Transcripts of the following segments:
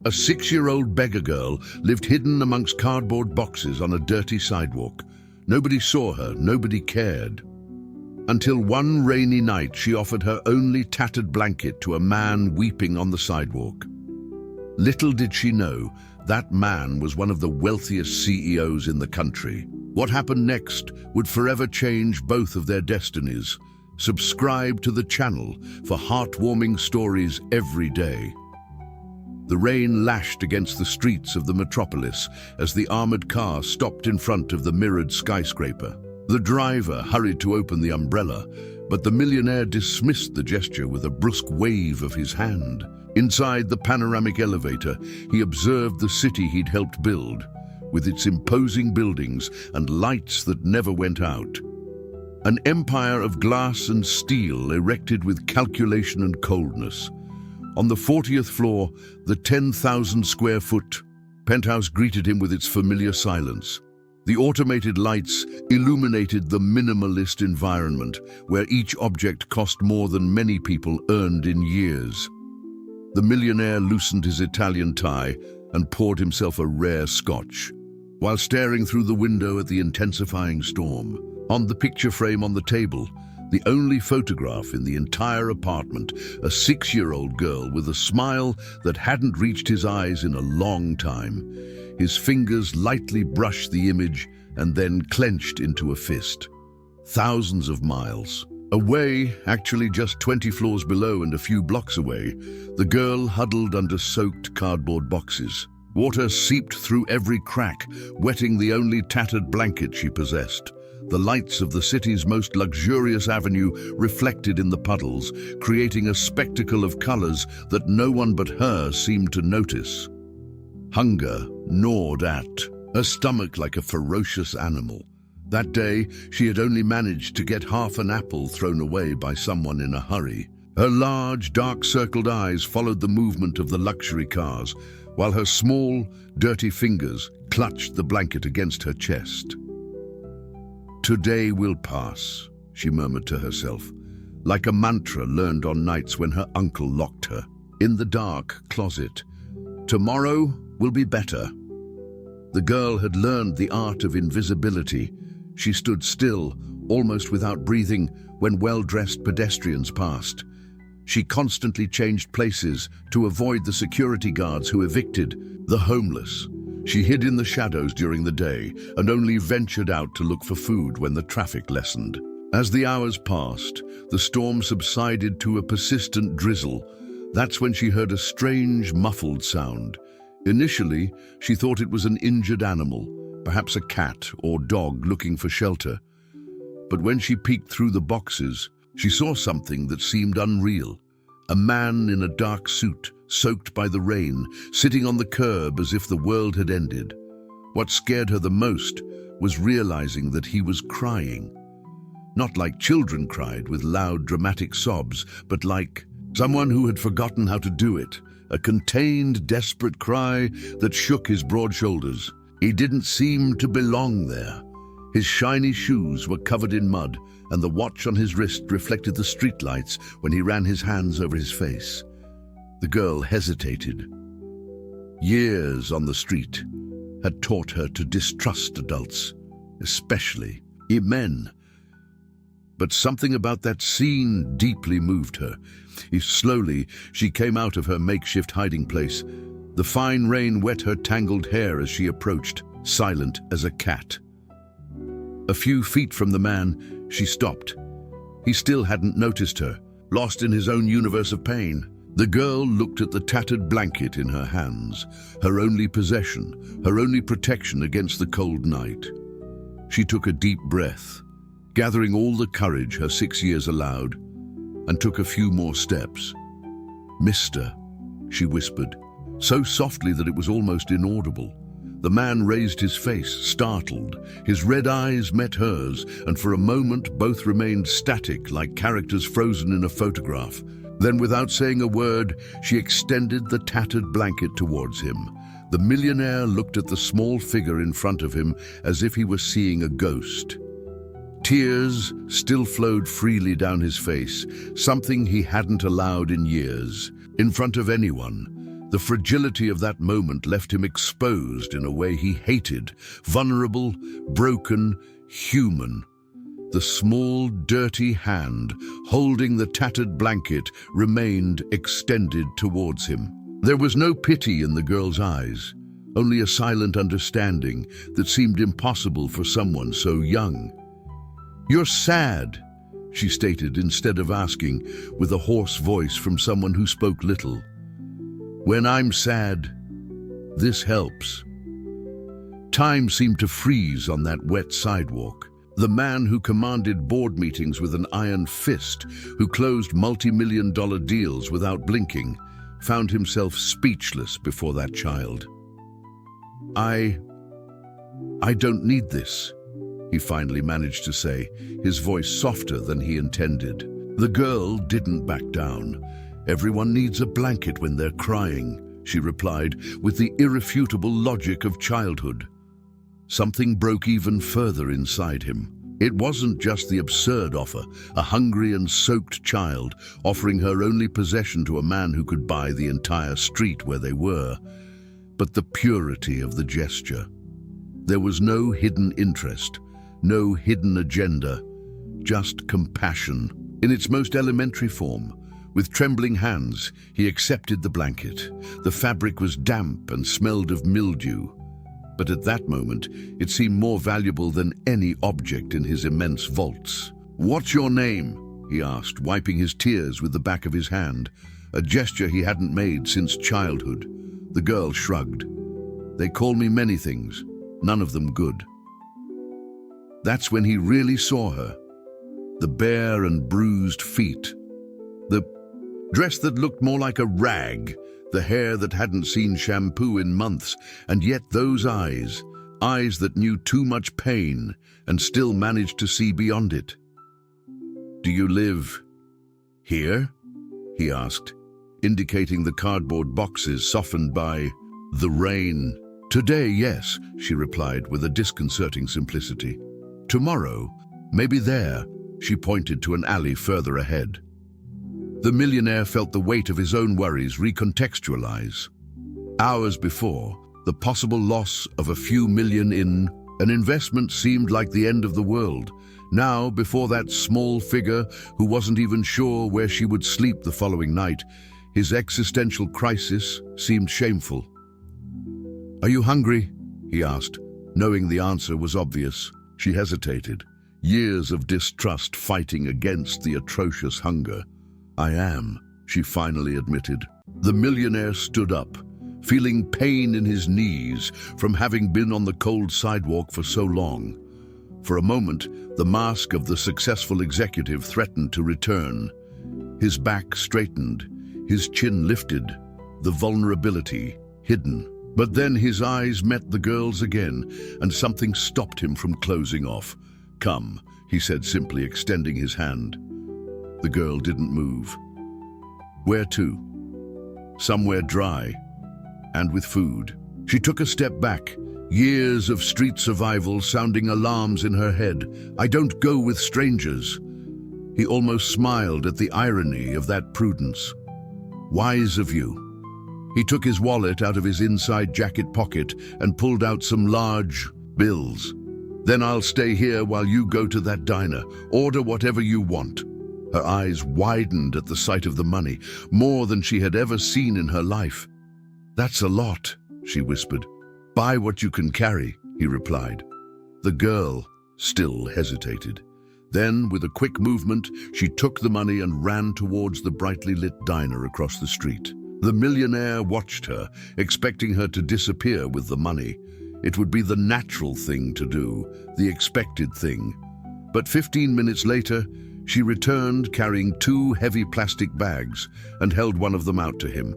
A 6-year-old beggar girl lived hidden amongst cardboard boxes on a dirty sidewalk. Nobody saw her, nobody cared. Until one rainy night, she offered her only tattered blanket to a man weeping on the sidewalk. Little did she know, that man was one of the wealthiest CEOs in the country. What happened next would forever change both of their destinies. Subscribe to the channel for heartwarming stories every day. The rain lashed against the streets of the metropolis as the armored car stopped in front of the mirrored skyscraper. The driver hurried to open the umbrella, but the millionaire dismissed the gesture with a brusque wave of his hand. Inside the panoramic elevator, he observed the city he'd helped build, with its imposing buildings and lights that never went out. An empire of glass and steel erected with calculation and coldness. On the 40th floor, the 10,000-square-foot penthouse greeted him with its familiar silence. The automated lights illuminated the minimalist environment, where each object cost more than many people earned in years. The millionaire loosened his Italian tie and poured himself a rare scotch, while staring through the window at the intensifying storm. On the picture frame on the table, the only photograph in the entire apartment, a 6-year-old girl with a smile that hadn't reached his eyes in a long time. His fingers lightly brushed the image and then clenched into a fist. Thousands of miles away, actually just 20 floors below and a few blocks away, the girl huddled under soaked cardboard boxes. Water seeped through every crack, wetting the only tattered blanket she possessed. The lights of the city's most luxurious avenue reflected in the puddles, creating a spectacle of colors that no one but her seemed to notice. Hunger gnawed at her stomach like a ferocious animal. That day, she had only managed to get half an apple thrown away by someone in a hurry. Her large, dark-circled eyes followed the movement of the luxury cars, while her small, dirty fingers clutched the blanket against her chest. "Today will pass," she murmured to herself, like a mantra learned on nights when her uncle locked her in the dark closet. Tomorrow will be better. The girl had learned the art of invisibility. She stood still, almost without breathing, when well-dressed pedestrians passed. She constantly changed places to avoid the security guards who evicted the homeless. She hid in the shadows during the day and only ventured out to look for food when the traffic lessened. As the hours passed, the storm subsided to a persistent drizzle. That's when she heard a strange, muffled sound. Initially, she thought it was an injured animal, perhaps a cat or dog looking for shelter. But when she peeked through the boxes, she saw something that seemed unreal. A man in a dark suit, soaked by the rain, sitting on the curb as if the world had ended. What scared her the most was realizing that he was crying. Not like children cried with loud, dramatic sobs, but like someone who had forgotten how to do it. A contained, desperate cry that shook his broad shoulders. He didn't seem to belong there. His shiny shoes were covered in mud, and the watch on his wrist reflected the streetlights when he ran his hands over his face. The girl hesitated. Years on the street had taught her to distrust adults, especially men. But something about that scene deeply moved her. Slowly, she came out of her makeshift hiding place. The fine rain wet her tangled hair as she approached, silent as a cat. A few feet from the man, she stopped. He still hadn't noticed her, lost in his own universe of pain. The girl looked at the tattered blanket in her hands, her only possession, her only protection against the cold night. She took a deep breath, gathering all the courage her 6 years allowed, and took a few more steps. "Mister," she whispered, so softly that it was almost inaudible. The man raised his face, startled. His red eyes met hers, and for a moment both remained static, like characters frozen in a photograph. Then, without saying a word, she extended the tattered blanket towards him. The millionaire looked at the small figure in front of him as if he were seeing a ghost. Tears still flowed freely down his face, something he hadn't allowed in years, in front of anyone. The fragility of that moment left him exposed in a way he hated, vulnerable, broken, human. The small, dirty hand holding the tattered blanket remained extended towards him. There was no pity in the girl's eyes, only a silent understanding that seemed impossible for someone so young. "You're sad," she stated instead of asking, with a hoarse voice from someone who spoke little. "When I'm sad, this helps." Time seemed to freeze on that wet sidewalk. The man who commanded board meetings with an iron fist, who closed multi-million-dollar deals without blinking, found himself speechless before that child. I don't need this," he finally managed to say, his voice softer than he intended. The girl didn't back down. "Everyone needs a blanket when they're crying," she replied, with the irrefutable logic of childhood. Something broke even further inside him. It wasn't just the absurd offer, a hungry and soaked child offering her only possession to a man who could buy the entire street where they were, but the purity of the gesture. There was no hidden interest, no hidden agenda, just compassion. In its most elementary form, with trembling hands, he accepted the blanket. The fabric was damp and smelled of mildew, but at that moment, it seemed more valuable than any object in his immense vaults. "What's your name?" he asked, wiping his tears with the back of his hand, a gesture he hadn't made since childhood. The girl shrugged. "They call me many things, none of them good." That's when he really saw her. The bare and bruised feet, the dress that looked more like a rag, the hair that hadn't seen shampoo in months, and yet those eyes that knew too much pain and still managed to see beyond it. "Do you live here?" he asked, indicating the cardboard boxes softened by the rain. "Today, yes," she replied with a disconcerting simplicity. "Tomorrow, maybe there," she pointed to an alley further ahead. The millionaire felt the weight of his own worries recontextualize. Hours before, the possible loss of a few million in an investment seemed like the end of the world. Now, before that small figure who wasn't even sure where she would sleep the following night, his existential crisis seemed shameful. "Are you hungry?" he asked, knowing the answer was obvious. She hesitated, years of distrust fighting against the atrocious hunger. "I am," she finally admitted. The millionaire stood up, feeling pain in his knees from having been on the cold sidewalk for so long. For a moment, the mask of the successful executive threatened to return. His back straightened, his chin lifted, the vulnerability hidden. But then his eyes met the girl's again, and something stopped him from closing off. "Come," he said simply, extending his hand. The girl didn't move. "Where to?" "Somewhere dry, and with food." She took a step back, years of street survival sounding alarms in her head. "I don't go with strangers." He almost smiled at the irony of that prudence. "Wise of you." He took his wallet out of his inside jacket pocket and pulled out some large bills. "Then I'll stay here while you go to that diner. Order whatever you want." Her eyes widened at the sight of the money, more than she had ever seen in her life. "That's a lot," she whispered. "Buy what you can carry," he replied. The girl still hesitated. Then, with a quick movement, she took the money and ran towards the brightly lit diner across the street. The millionaire watched her, expecting her to disappear with the money. It would be the natural thing to do, the expected thing. But 15 minutes later, she returned carrying 2 heavy plastic bags and held one of them out to him.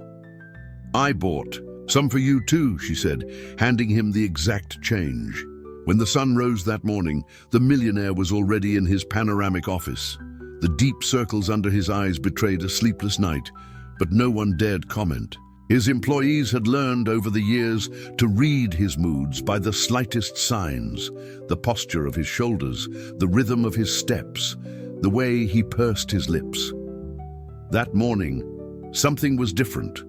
"I bought some for you too," she said, handing him the exact change. When the sun rose that morning, the millionaire was already in his panoramic office. The deep circles under his eyes betrayed a sleepless night, but no one dared comment. His employees had learned over the years to read his moods by the slightest signs, the posture of his shoulders, the rhythm of his steps, the way he pursed his lips. That morning, something was different.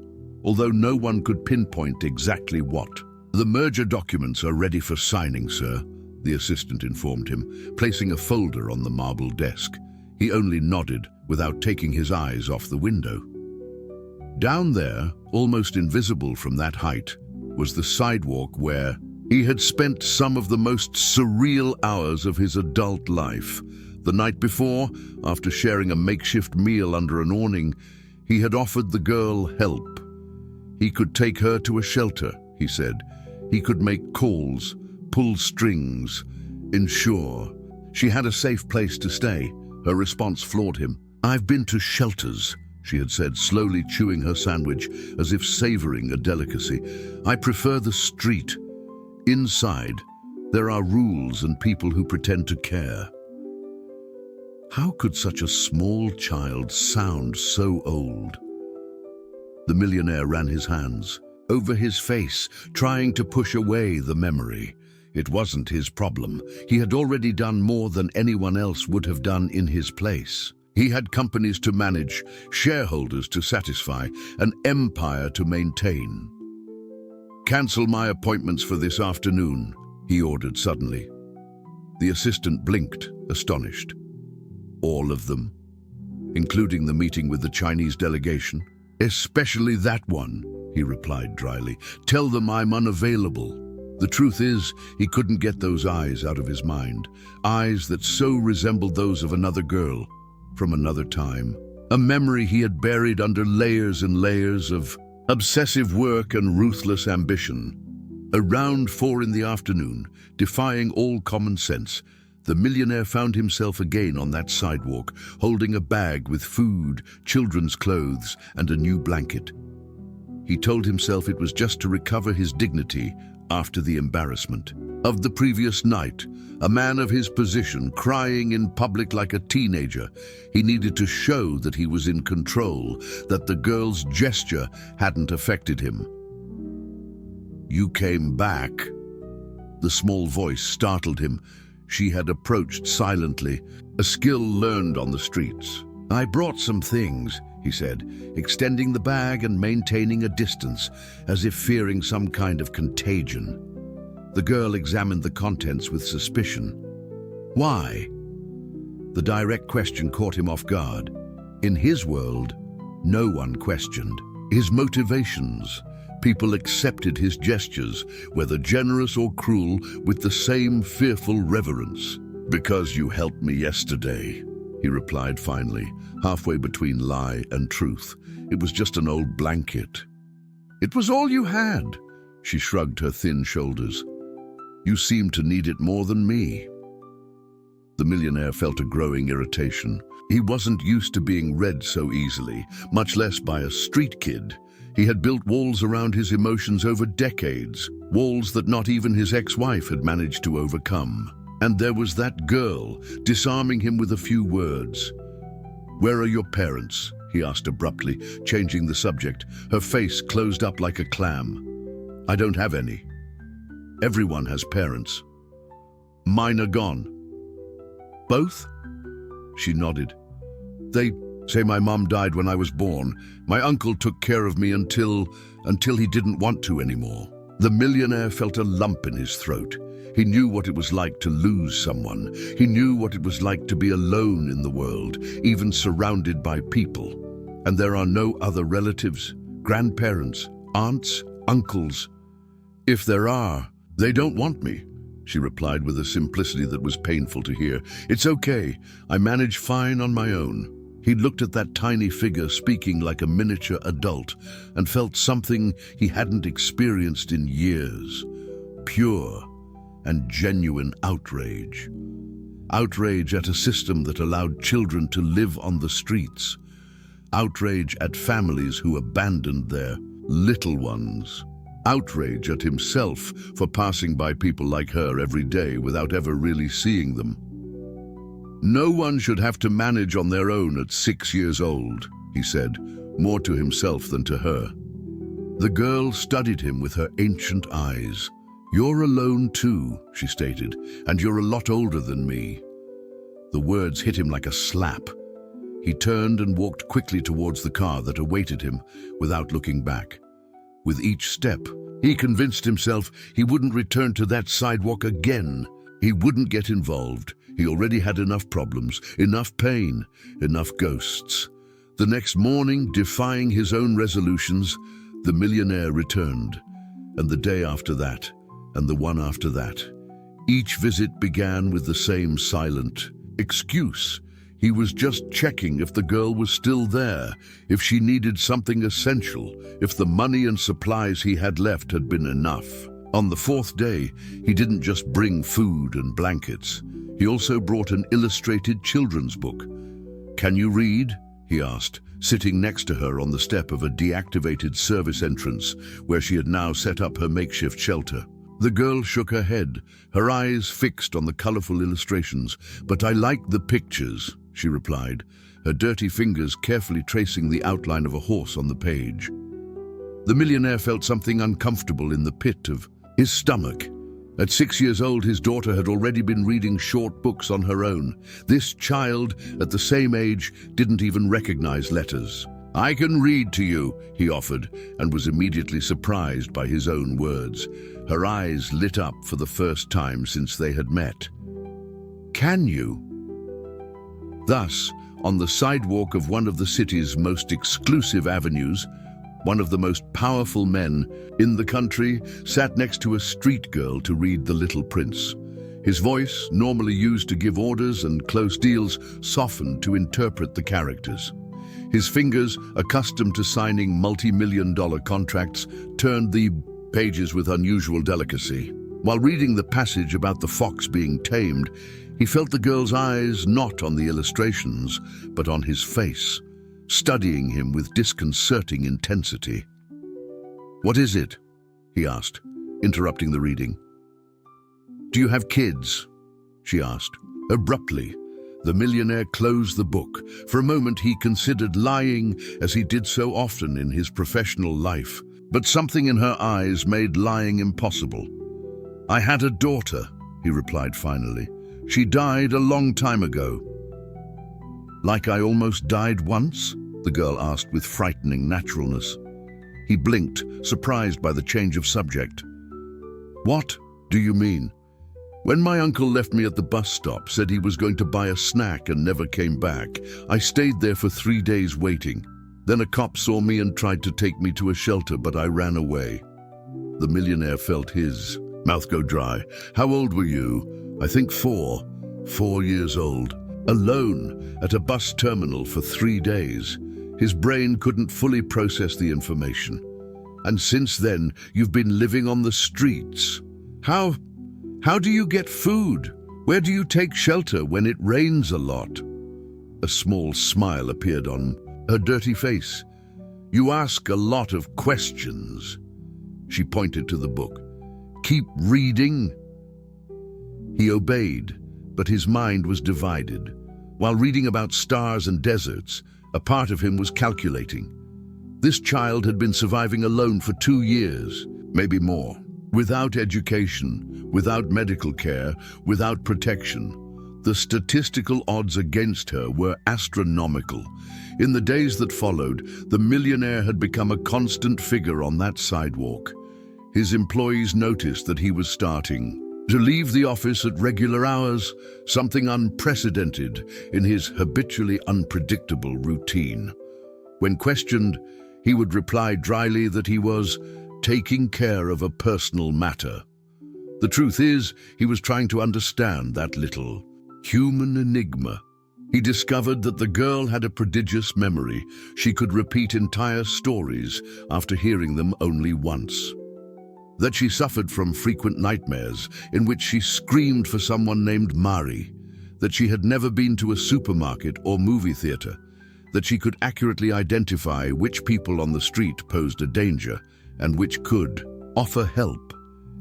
although no one could pinpoint exactly what. "The merger documents are ready for signing, sir," the assistant informed him, placing a folder on the marble desk. He only nodded without taking his eyes off the window. Down there, almost invisible from that height, was the sidewalk where he had spent some of the most surreal hours of his adult life. The night before, after sharing a makeshift meal under an awning, he had offered the girl help. He could take her to a shelter, he said. He could make calls, pull strings, ensure she had a safe place to stay. Her response floored him. "I've been to shelters," she had said, slowly chewing her sandwich as if savoring a delicacy. "I prefer the street. Inside, there are rules and people who pretend to care." How could such a small child sound so old? The millionaire ran his hands over his face, trying to push away the memory. It wasn't his problem. He had already done more than anyone else would have done in his place. He had companies to manage, shareholders to satisfy, an empire to maintain. "Cancel my appointments for this afternoon," he ordered suddenly. The assistant blinked, astonished. "All of them, including the meeting with the Chinese delegation?" "Especially that one," he replied dryly. "Tell them I'm unavailable." The truth is, he couldn't get those eyes out of his mind, eyes that so resembled those of another girl from another time, a memory he had buried under layers and layers of obsessive work and ruthless ambition. Around 4 in the afternoon, defying all common sense, the millionaire found himself again on that sidewalk, holding a bag with food, children's clothes, and a new blanket. He told himself it was just to recover his dignity after the embarrassment of the previous night. A man of his position, crying in public like a teenager. He needed to show that he was in control, that the girl's gesture hadn't affected him. "You came back?" The small voice startled him. She had approached silently, a skill learned on the streets. "I brought some things," he said, extending the bag and maintaining a distance, as if fearing some kind of contagion. The girl examined the contents with suspicion. "Why?" The direct question caught him off guard. In his world, no one questioned his motivations. People accepted his gestures, whether generous or cruel, with the same fearful reverence. "Because you helped me yesterday," he replied finally, halfway between lie and truth. "It was just an old blanket." "It was all you had," she shrugged her thin shoulders. "You seem to need it more than me." The millionaire felt a growing irritation. He wasn't used to being read so easily, much less by a street kid. He had built walls around his emotions over decades, walls that not even his ex-wife had managed to overcome. And there was that girl, disarming him with a few words. "Where are your parents?" he asked abruptly, changing the subject. Her face closed up like a clam. "I don't have any. Everyone has parents. Mine are gone." "Both?" She nodded. "They say my mom died when I was born. My uncle took care of me until he didn't want to anymore." The millionaire felt a lump in his throat. He knew what it was like to lose someone. He knew what it was like to be alone in the world, even surrounded by people. And there are no other relatives, grandparents, aunts, uncles. "If there are, they don't want me," she replied with a simplicity that was painful to hear. "It's okay. I manage fine on my own." He looked at that tiny figure speaking like a miniature adult and felt something he hadn't experienced in years. Pure and genuine outrage. Outrage at a system that allowed children to live on the streets. Outrage at families who abandoned their little ones. Outrage at himself for passing by people like her every day without ever really seeing them. "No one should have to manage on their own at 6 years old," he said, more to himself than to her. The girl studied him with her ancient eyes. "You're alone too," she stated, "and you're a lot older than me." The words hit him like a slap. He turned and walked quickly towards the car that awaited him without looking back. With each step, he convinced himself he wouldn't return to that sidewalk again. He wouldn't get involved. He already had enough problems, enough pain, enough ghosts. The next morning, defying his own resolutions, the millionaire returned. And the day after that, and the one after that. Each visit began with the same silent excuse. He was just checking if the girl was still there, if she needed something essential, if the money and supplies he had left had been enough. On the fourth day, he didn't just bring food and blankets. He also brought an illustrated children's book. "Can you read?" he asked, sitting next to her on the step of a deactivated service entrance where she had now set up her makeshift shelter. The girl shook her head, her eyes fixed on the colorful illustrations. "But I like the pictures," she replied, her dirty fingers carefully tracing the outline of a horse on the page. The millionaire felt something uncomfortable in the pit of his stomach. At 6 years old, his daughter had already been reading short books on her own. This child, at the same age, didn't even recognize letters. "I can read to you," he offered, and was immediately surprised by his own words. Her eyes lit up for the first time since they had met. "Can you?" Thus, on the sidewalk of one of the city's most exclusive avenues, one of the most powerful men in the country sat next to a street girl to read The Little Prince. His voice, normally used to give orders and close deals, softened to interpret the characters. His fingers, accustomed to signing multi-million-dollar contracts, turned the pages with unusual delicacy. While reading the passage about the fox being tamed, he felt the girl's eyes not on the illustrations, but on his face, studying him with disconcerting intensity. "What is it?" he asked, interrupting the reading. "Do you have kids?" she asked. Abruptly, the millionaire closed the book. For a moment he considered lying, as he did so often in his professional life. But something in her eyes made lying impossible. "I had a daughter," he replied finally. "She died a long time ago." "Like I almost died once?" the girl asked with frightening naturalness. He blinked, surprised by the change of subject. "What do you mean?" "When my uncle left me at the bus stop, said he was going to buy a snack and never came back, I stayed there for 3 days waiting. Then a cop saw me and tried to take me to a shelter, but I ran away." The millionaire felt his mouth go dry. "How old were you?" "I think 4. 4 years old. Alone at a bus terminal for 3 days." His brain couldn't fully process the information. "And since then, you've been living on the streets. How do you get food? Where do you take shelter when it rains a lot?" A small smile appeared on her dirty face. "You ask a lot of questions." She pointed to the book. "Keep reading." He obeyed, but his mind was divided. While reading about stars and deserts, a part of him was calculating. This child had been surviving alone for 2 years, maybe more, without education, without medical care, without protection. The statistical odds against her were astronomical. In the days that followed, the millionaire had become a constant figure on that sidewalk. His employees noticed that he was starting to leave the office at regular hours, something unprecedented in his habitually unpredictable routine. When questioned, he would reply dryly that he was taking care of a personal matter. The truth is, he was trying to understand that little human enigma. He discovered that the girl had a prodigious memory. She could repeat entire stories after hearing them only once. That she suffered from frequent nightmares in which she screamed for someone named Mari. That she had never been to a supermarket or movie theater. That she could accurately identify which people on the street posed a danger and which could offer help.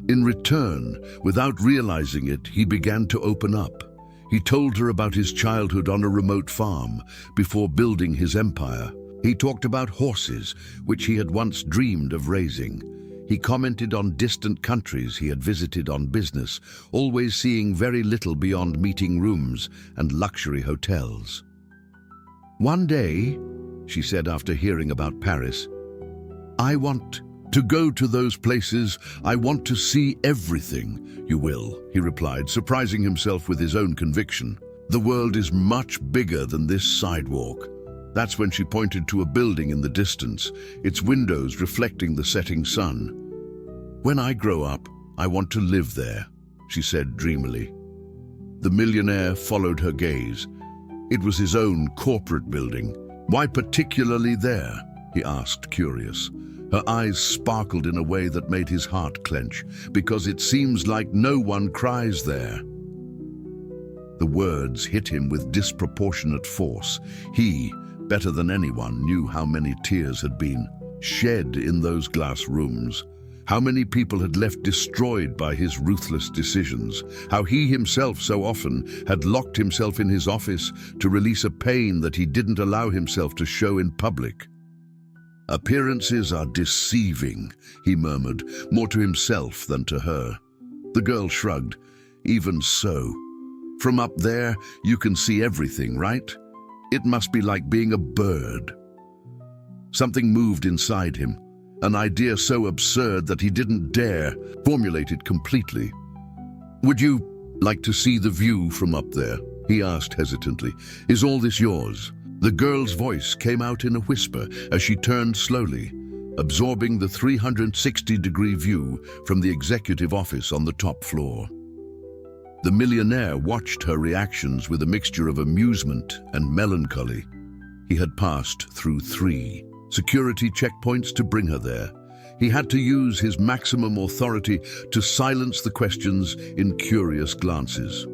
In return, without realizing it, he began to open up. He told her about his childhood on a remote farm before building his empire. He talked about horses, which he had once dreamed of raising. He commented on distant countries he had visited on business, always seeing very little beyond meeting rooms and luxury hotels. "One day," she said after hearing about Paris, "I want To go to those places, I want to see everything. You will, he replied, surprising himself with his own conviction. The world is much bigger than this sidewalk. That's when she pointed to a building in the distance, its windows reflecting the setting sun. When I grow up, I want to live there, she said dreamily. The millionaire followed her gaze. It was his own corporate building. Why particularly there? He asked, curious. Her eyes sparkled in a way that made his heart clench, because it seems like no one cries there. The words hit him with disproportionate force. He, better than anyone, knew how many tears had been shed in those glass rooms, how many people had left destroyed by his ruthless decisions, how he himself so often had locked himself in his office to release a pain that he didn't allow himself to show in public. Appearances are deceiving, he murmured, more to himself than to her. The girl shrugged. Even so. From up there, you can see everything, right? It must be like being a bird. Something moved inside him, an idea so absurd that he didn't dare formulate it completely. Would you like to see the view from up there? He asked hesitantly. Is all this yours? The girl's voice came out in a whisper as she turned slowly, absorbing the 360-degree view from the executive office on the top floor. The millionaire watched her reactions with a mixture of amusement and melancholy. He had passed through 3 security checkpoints to bring her there. He had to use his maximum authority to silence the questions in curious glances.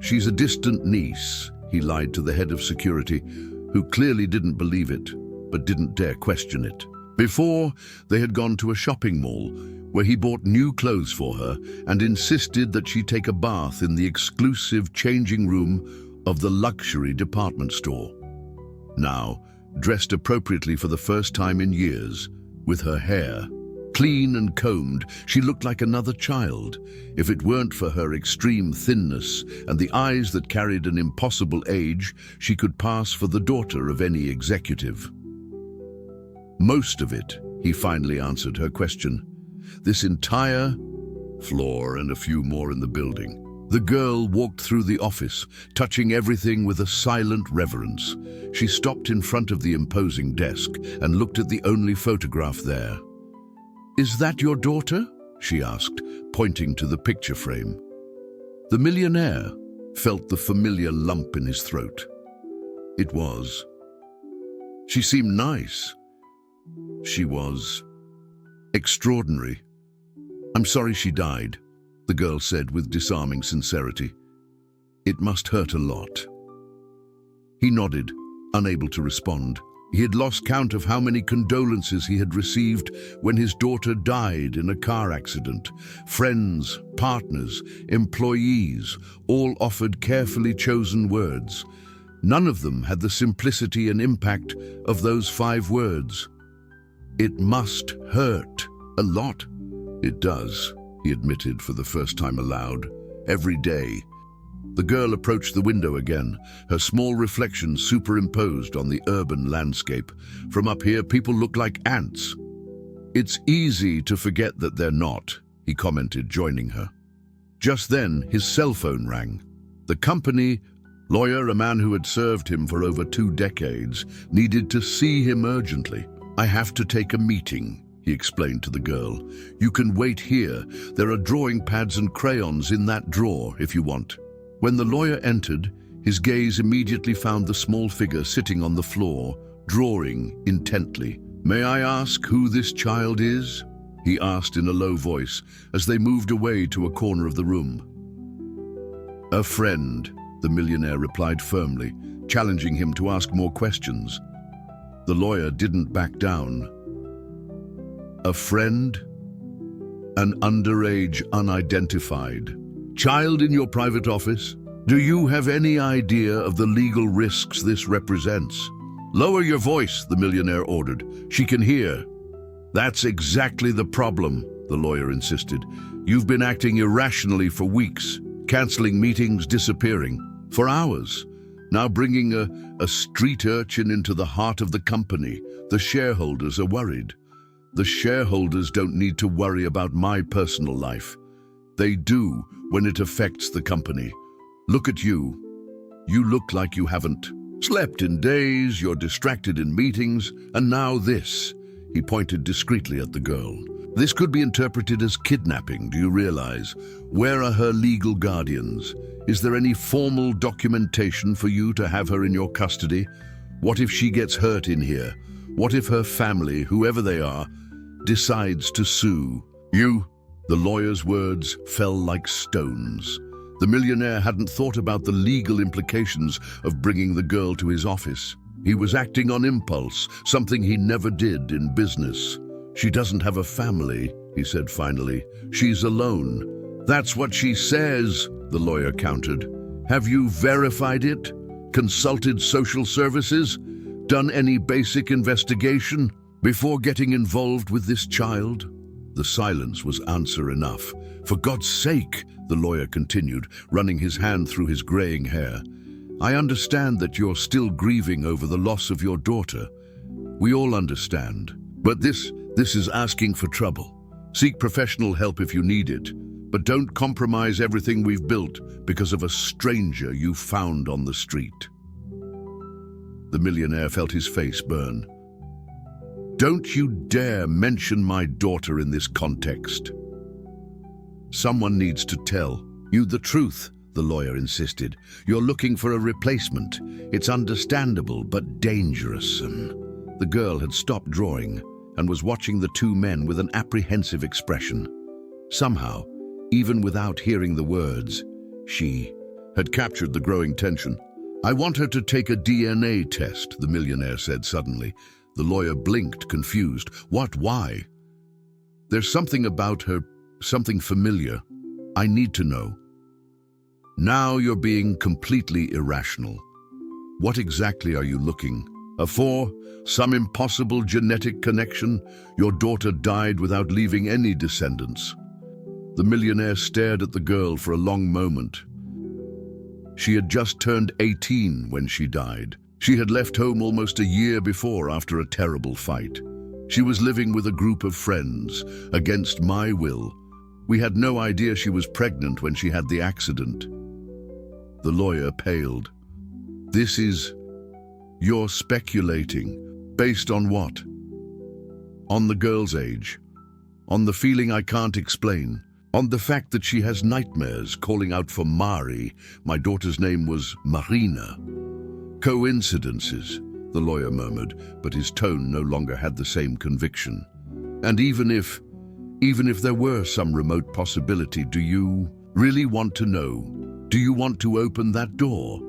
She's a distant niece, he lied to the head of security, who clearly didn't believe it, but didn't dare question it. Before, they had gone to a shopping mall, where he bought new clothes for her and insisted that she take a bath in the exclusive changing room of the luxury department store. Now, dressed appropriately for the first time in years, with her hair clean and combed, she looked like another child, if it weren't for her extreme thinness and the eyes that carried an impossible age. She could pass for the daughter of any executive. Most of it, he finally answered her question. This entire floor and a few more in the building. The girl walked through the office, touching everything with a silent reverence. She stopped in front of the imposing desk and looked at the only photograph there. Is that your daughter? She asked, pointing to the picture frame. The millionaire felt the familiar lump in his throat. It was. She seemed nice. She was extraordinary. I'm sorry she died, the girl said with disarming sincerity. It must hurt a lot. He nodded, unable to respond. He had lost count of how many condolences he had received when his daughter died in a car accident. Friends, partners, employees, all offered carefully chosen words. None of them had the simplicity and impact of those 5 words. It must hurt a lot. It does, he admitted for the first time aloud. Every day. The girl approached the window again, her small reflection superimposed on the urban landscape. From up here, people look like ants. It's easy to forget that they're not, he commented, joining her. Just then, his cell phone rang. The company lawyer, a man who had served him for over 2 decades, needed to see him urgently. I have to take a meeting, he explained to the girl. You can wait here. There are drawing pads and crayons in that drawer if you want. When the lawyer entered, his gaze immediately found the small figure sitting on the floor, drawing intently. May I ask who this child is? He asked in a low voice as they moved away to a corner of the room. A friend, the millionaire replied firmly, challenging him to ask more questions. The lawyer didn't back down. A friend? An underage, unidentified child in your private office? Do you have any idea of the legal risks this represents? Lower your voice, the millionaire ordered. She can hear. That's exactly the problem, the lawyer insisted. You've been acting irrationally for weeks, canceling meetings, disappearing. For hours. Now bringing a street urchin into the heart of the company. The shareholders are worried. The shareholders don't need to worry about my personal life. They do when it affects the company. Look at you. You look like you haven't slept in days, you're distracted in meetings, and now this." He pointed discreetly at the girl. "This could be interpreted as kidnapping, do you realize? Where are her legal guardians? Is there any formal documentation for you to have her in your custody? What if she gets hurt in here? What if her family, whoever they are, decides to sue you?" The lawyer's words fell like stones. The millionaire hadn't thought about the legal implications of bringing the girl to his office. He was acting on impulse, something he never did in business. "She doesn't have a family," he said finally. "She's alone." "That's what she says," the lawyer countered. "Have you verified it? Consulted social services? Done any basic investigation before getting involved with this child?" The silence was answer enough. "For God's sake," the lawyer continued, running his hand through his graying hair, "I understand that you're still grieving over the loss of your daughter. We all understand. But this is asking for trouble. Seek professional help if you need it, but don't compromise everything we've built because of a stranger you found on the street." The millionaire felt his face burn. "Don't you dare mention my daughter in this context. Someone needs to tell you the truth," the lawyer insisted. "You're looking for a replacement. It's understandable, but dangerous." The girl had stopped drawing and was watching the two men with an apprehensive expression. Somehow, even without hearing the words, she had captured the growing tension. "I want her to take a DNA test," the millionaire said suddenly. The lawyer blinked, confused. "What? Why?" "There's something about her, something familiar. I need to know." "Now you're being completely irrational. What exactly are you looking for? Some impossible genetic connection? Your daughter died without leaving any descendants." The millionaire stared at the girl for a long moment. She had just turned 18 when she died. She had left home almost a year before after a terrible fight. She was living with a group of friends, against my will. We had no idea she was pregnant when she had the accident. The lawyer paled. You're speculating. Based on what? On the girl's age. On the feeling I can't explain. On the fact that she has nightmares calling out for Mari. My daughter's name was Marina. Coincidences, the lawyer murmured, but his tone no longer had the same conviction. "And even if there were some remote possibility, do you really want to know? Do you want to open that door?"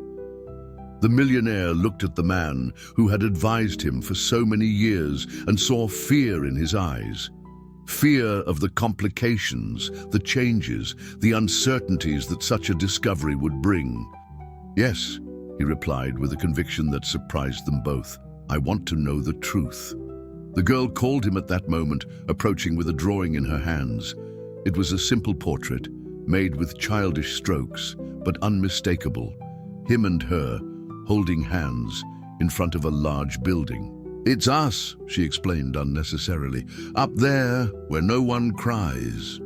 The millionaire looked at the man who had advised him for so many years and saw fear in his eyes. Fear of the complications, the changes, the uncertainties that such a discovery would bring. "Yes," he replied with a conviction that surprised them both. "I want to know the truth." The girl called him at that moment, approaching with a drawing in her hands. It was a simple portrait, made with childish strokes, but unmistakable. Him and her, holding hands, in front of a large building. "It's us," she explained unnecessarily, "up there where no one cries."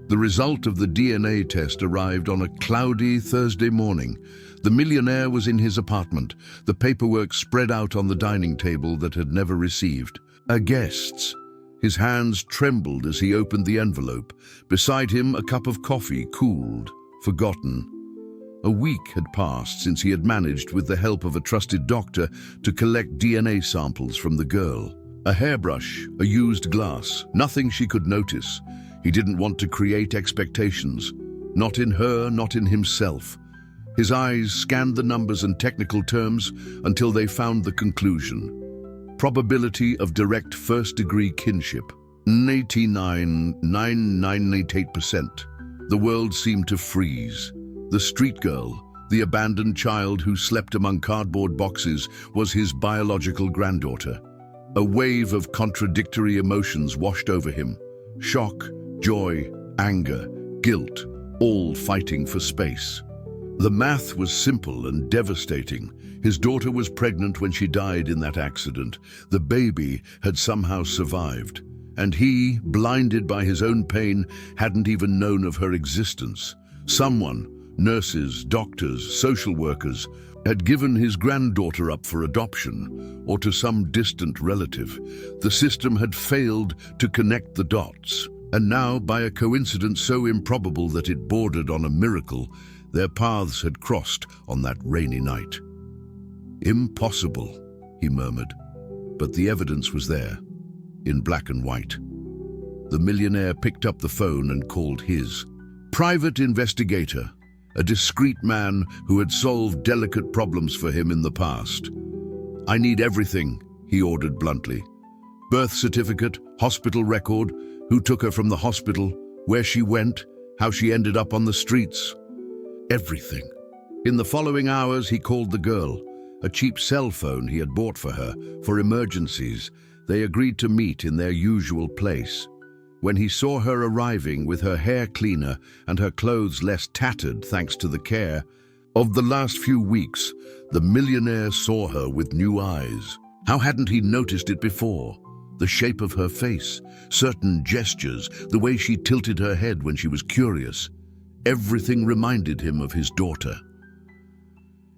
The result of the DNA test arrived on a cloudy Thursday morning. The millionaire was in his apartment, the paperwork spread out on the dining table that had never received a guest's. His hands trembled as he opened the envelope. Beside him, a cup of coffee, cooled, forgotten. A week had passed since he had managed, with the help of a trusted doctor, to collect DNA samples from the girl. A hairbrush, a used glass, nothing she could notice. He didn't want to create expectations. Not in her, not in himself. His eyes scanned the numbers and technical terms until they found the conclusion. Probability of direct first-degree kinship, 89.9988%. The world seemed to freeze. The street girl, the abandoned child who slept among cardboard boxes, was his biological granddaughter. A wave of contradictory emotions washed over him. Shock, joy, anger, guilt, all fighting for space. The math was simple and devastating. His daughter was pregnant when she died in that accident. The baby had somehow survived, and he, blinded by his own pain, hadn't even known of her existence. Someone, nurses, doctors, social workers, had given his granddaughter up for adoption or to some distant relative. The system had failed to connect the dots, and now, by a coincidence so improbable that it bordered on a miracle, their paths had crossed on that rainy night. "Impossible," he murmured, but the evidence was there, in black and white. The millionaire picked up the phone and called his private investigator, a discreet man who had solved delicate problems for him in the past. "I need everything," he ordered bluntly. "Birth certificate, hospital record, who took her from the hospital, where she went, how she ended up on the streets. Everything." In the following hours, he called the girl, a cheap cell phone he had bought for her, for emergencies. They agreed to meet in their usual place. When he saw her arriving with her hair cleaner and her clothes less tattered thanks to the care of the last few weeks, the millionaire saw her with new eyes. How hadn't he noticed it before? The shape of her face, certain gestures, the way she tilted her head when she was curious. Everything reminded him of his daughter.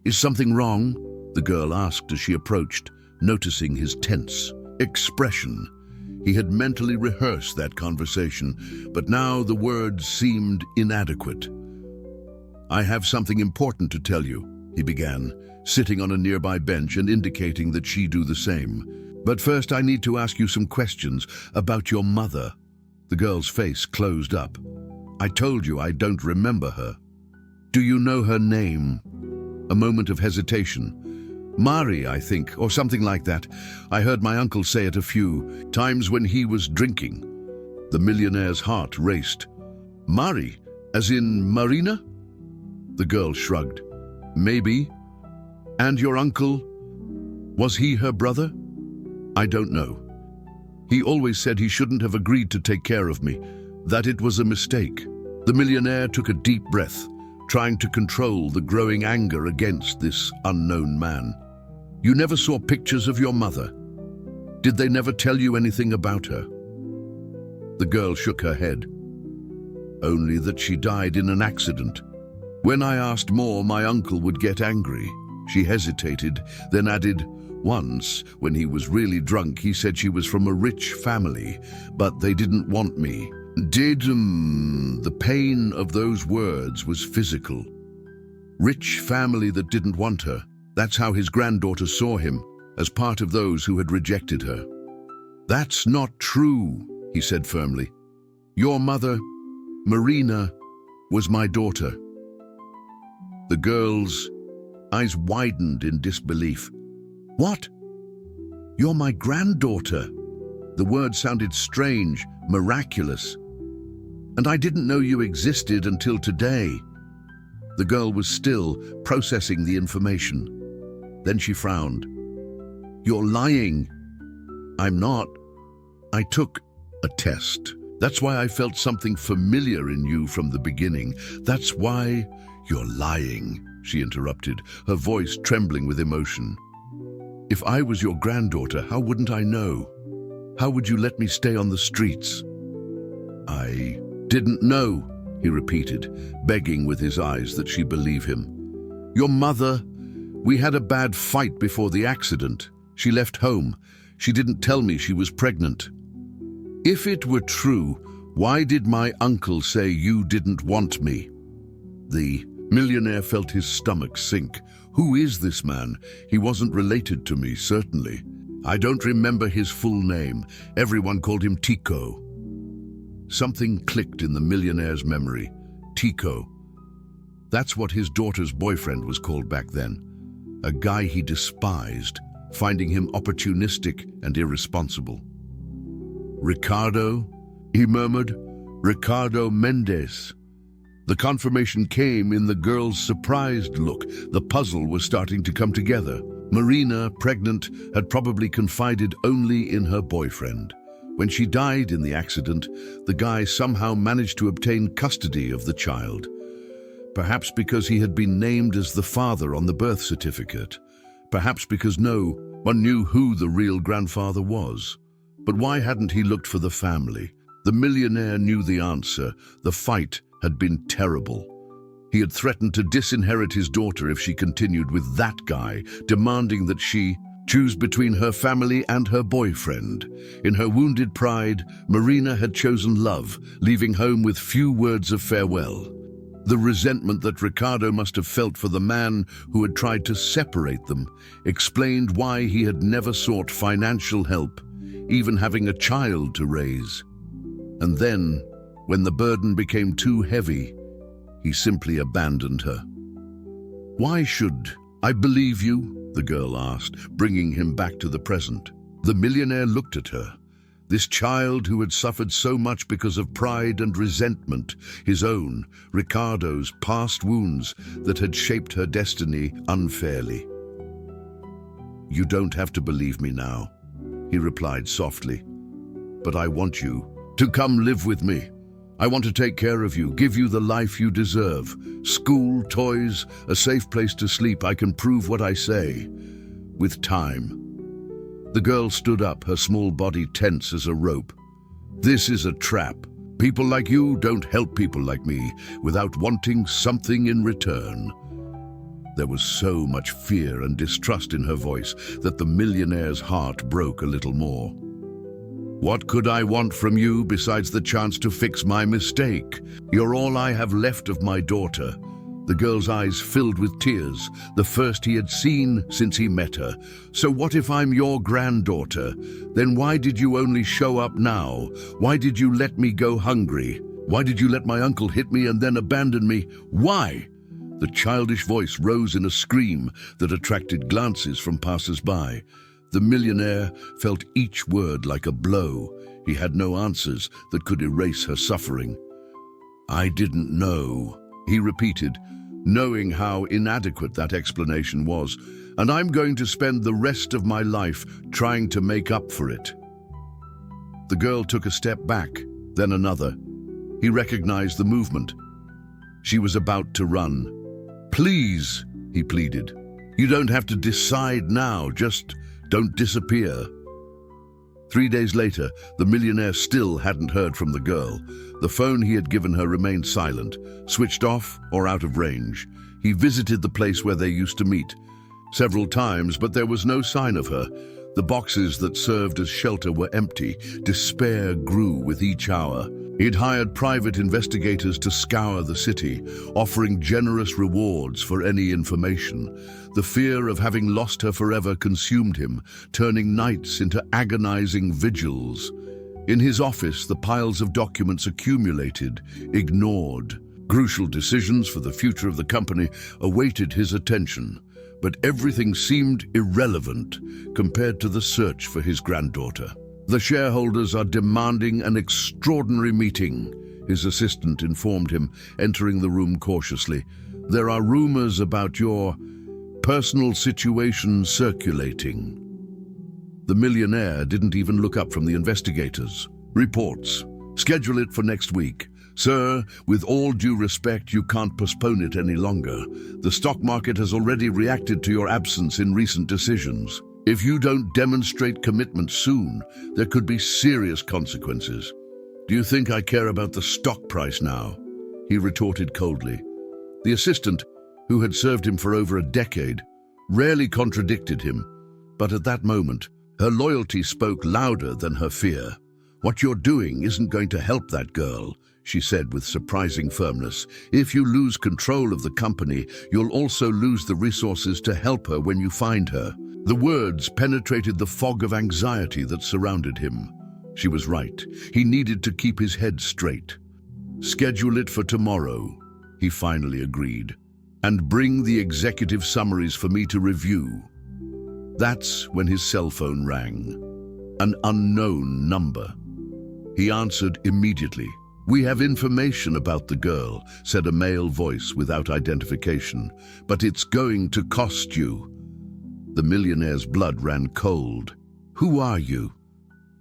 "Is something wrong?" the girl asked as she approached, noticing his tense expression. He had mentally rehearsed that conversation, but now the words seemed inadequate. "I have something important to tell you," he began, sitting on a nearby bench and indicating that she do the same. "But first I need to ask you some questions about your mother." The girl's face closed up. "I told you I don't remember her." "Do you know her name?" A moment of hesitation. "Mari, I think, or something like that. I heard my uncle say it a few times when he was drinking." The millionaire's heart raced. "Mari, as in Marina?" The girl shrugged. "Maybe. And your uncle? Was he her brother?" "I don't know. He always said he shouldn't have agreed to take care of me, that it was a mistake." The millionaire took a deep breath, trying to control the growing anger against this unknown man. "You never saw pictures of your mother? Did they never tell you anything about her?" The girl shook her head. "Only that she died in an accident. When I asked more, my uncle would get angry." She hesitated, then added, "Once, when he was really drunk, he said she was from a rich family, but they didn't want me." The pain of those words was physical. Rich family that didn't want her. That's how his granddaughter saw him, as part of those who had rejected her. "That's not true," he said firmly. "Your mother, Marina, was my daughter." The girl's eyes widened in disbelief. "What? You're my granddaughter?" The word sounded strange, miraculous. "And I didn't know you existed until today." The girl was still processing the information. Then she frowned. "You're lying." "I'm not. I took a test. That's why I felt something familiar in you from the beginning. That's why—" "You're lying," she interrupted, her voice trembling with emotion. "If I was your granddaughter, how wouldn't I know? How would you let me stay on the streets?" "I didn't know," he repeated, begging with his eyes that she believe him. "Your mother, we had a bad fight before the accident. She left home. She didn't tell me she was pregnant." "If it were true, why did my uncle say you didn't want me?" The millionaire felt his stomach sink. Who is this man? He wasn't related to me, certainly. I don't remember his full name. Everyone called him Tico. Something clicked in the millionaire's memory. Tico. That's what his daughter's boyfriend was called back then. A guy he despised, finding him opportunistic and irresponsible. "Ricardo?" he murmured. "Ricardo Mendez." The confirmation came in the girl's surprised look. The puzzle was starting to come together. Marina, pregnant, had probably confided only in her boyfriend. When she died in the accident, the guy somehow managed to obtain custody of the child. Perhaps because he had been named as the father on the birth certificate. Perhaps because no one knew who the real grandfather was. But why hadn't he looked for the family? The millionaire knew the answer. The fight had been terrible. He had threatened to disinherit his daughter if she continued with that guy, demanding that she choose between her family and her boyfriend. In her wounded pride, Marina had chosen love, leaving home with few words of farewell. The resentment that Ricardo must have felt for the man who had tried to separate them explained why he had never sought financial help, even having a child to raise. And then, when the burden became too heavy, he simply abandoned her. "Why should I believe you?" the girl asked, bringing him back to the present. The millionaire looked at her. This child who had suffered so much because of pride and resentment, his own, Ricardo's, past wounds that had shaped her destiny unfairly. "You don't have to believe me now," he replied softly. "But I want you to come live with me. I want to take care of you, give you the life you deserve. School, toys, a safe place to sleep. I can prove what I say. With time." The girl stood up, her small body tense as a rope. "This is a trap. People like you don't help people like me without wanting something in return." There was so much fear and distrust in her voice that the millionaire's heart broke a little more. "What could I want from you besides the chance to fix my mistake? You're all I have left of my daughter." The girl's eyes filled with tears, the first he had seen since he met her. "So what if I'm your granddaughter? Then why did you only show up now? Why did you let me go hungry? Why did you let my uncle hit me and then abandon me? Why?" The childish voice rose in a scream that attracted glances from passers-by. The millionaire felt each word like a blow. He had no answers that could erase her suffering. "I didn't know," he repeated, knowing how inadequate that explanation was, "and I'm going to spend the rest of my life trying to make up for it." The girl took a step back, then another. He recognized the movement. She was about to run. "Please," he pleaded. "You don't have to decide now, just don't disappear." 3 days later, the millionaire still hadn't heard from the girl. The phone he had given her remained silent, switched off or out of range. He visited the place where they used to meet several times, but there was no sign of her. The boxes that served as shelter were empty. Despair grew with each hour. He'd hired private investigators to scour the city, offering generous rewards for any information. The fear of having lost her forever consumed him, turning nights into agonizing vigils. In his office, the piles of documents accumulated, ignored. Crucial decisions for the future of the company awaited his attention, but everything seemed irrelevant compared to the search for his granddaughter. "The shareholders are demanding an extraordinary meeting," his assistant informed him, entering the room cautiously. "There are rumors about your personal situation circulating." The millionaire didn't even look up from the investigators. "Reports. Schedule it for next week. Sir, with all due respect, you can't postpone it any longer. The stock market has already reacted to your absence in recent decisions. If you don't demonstrate commitment soon, there could be serious consequences." "Do you think I care about the stock price now?" he retorted coldly. The assistant, who had served him for over a decade, rarely contradicted him, but at that moment, her loyalty spoke louder than her fear. "What you're doing isn't going to help that girl," she said with surprising firmness. "If you lose control of the company, you'll also lose the resources to help her when you find her." The words penetrated the fog of anxiety that surrounded him. She was right. He needed to keep his head straight. "Schedule it for tomorrow," he finally agreed, "and bring the executive summaries for me to review." That's when his cell phone rang. An unknown number. He answered immediately. "We have information about the girl," said a male voice without identification, "but it's going to cost you." The millionaire's blood ran cold. "Who are you?"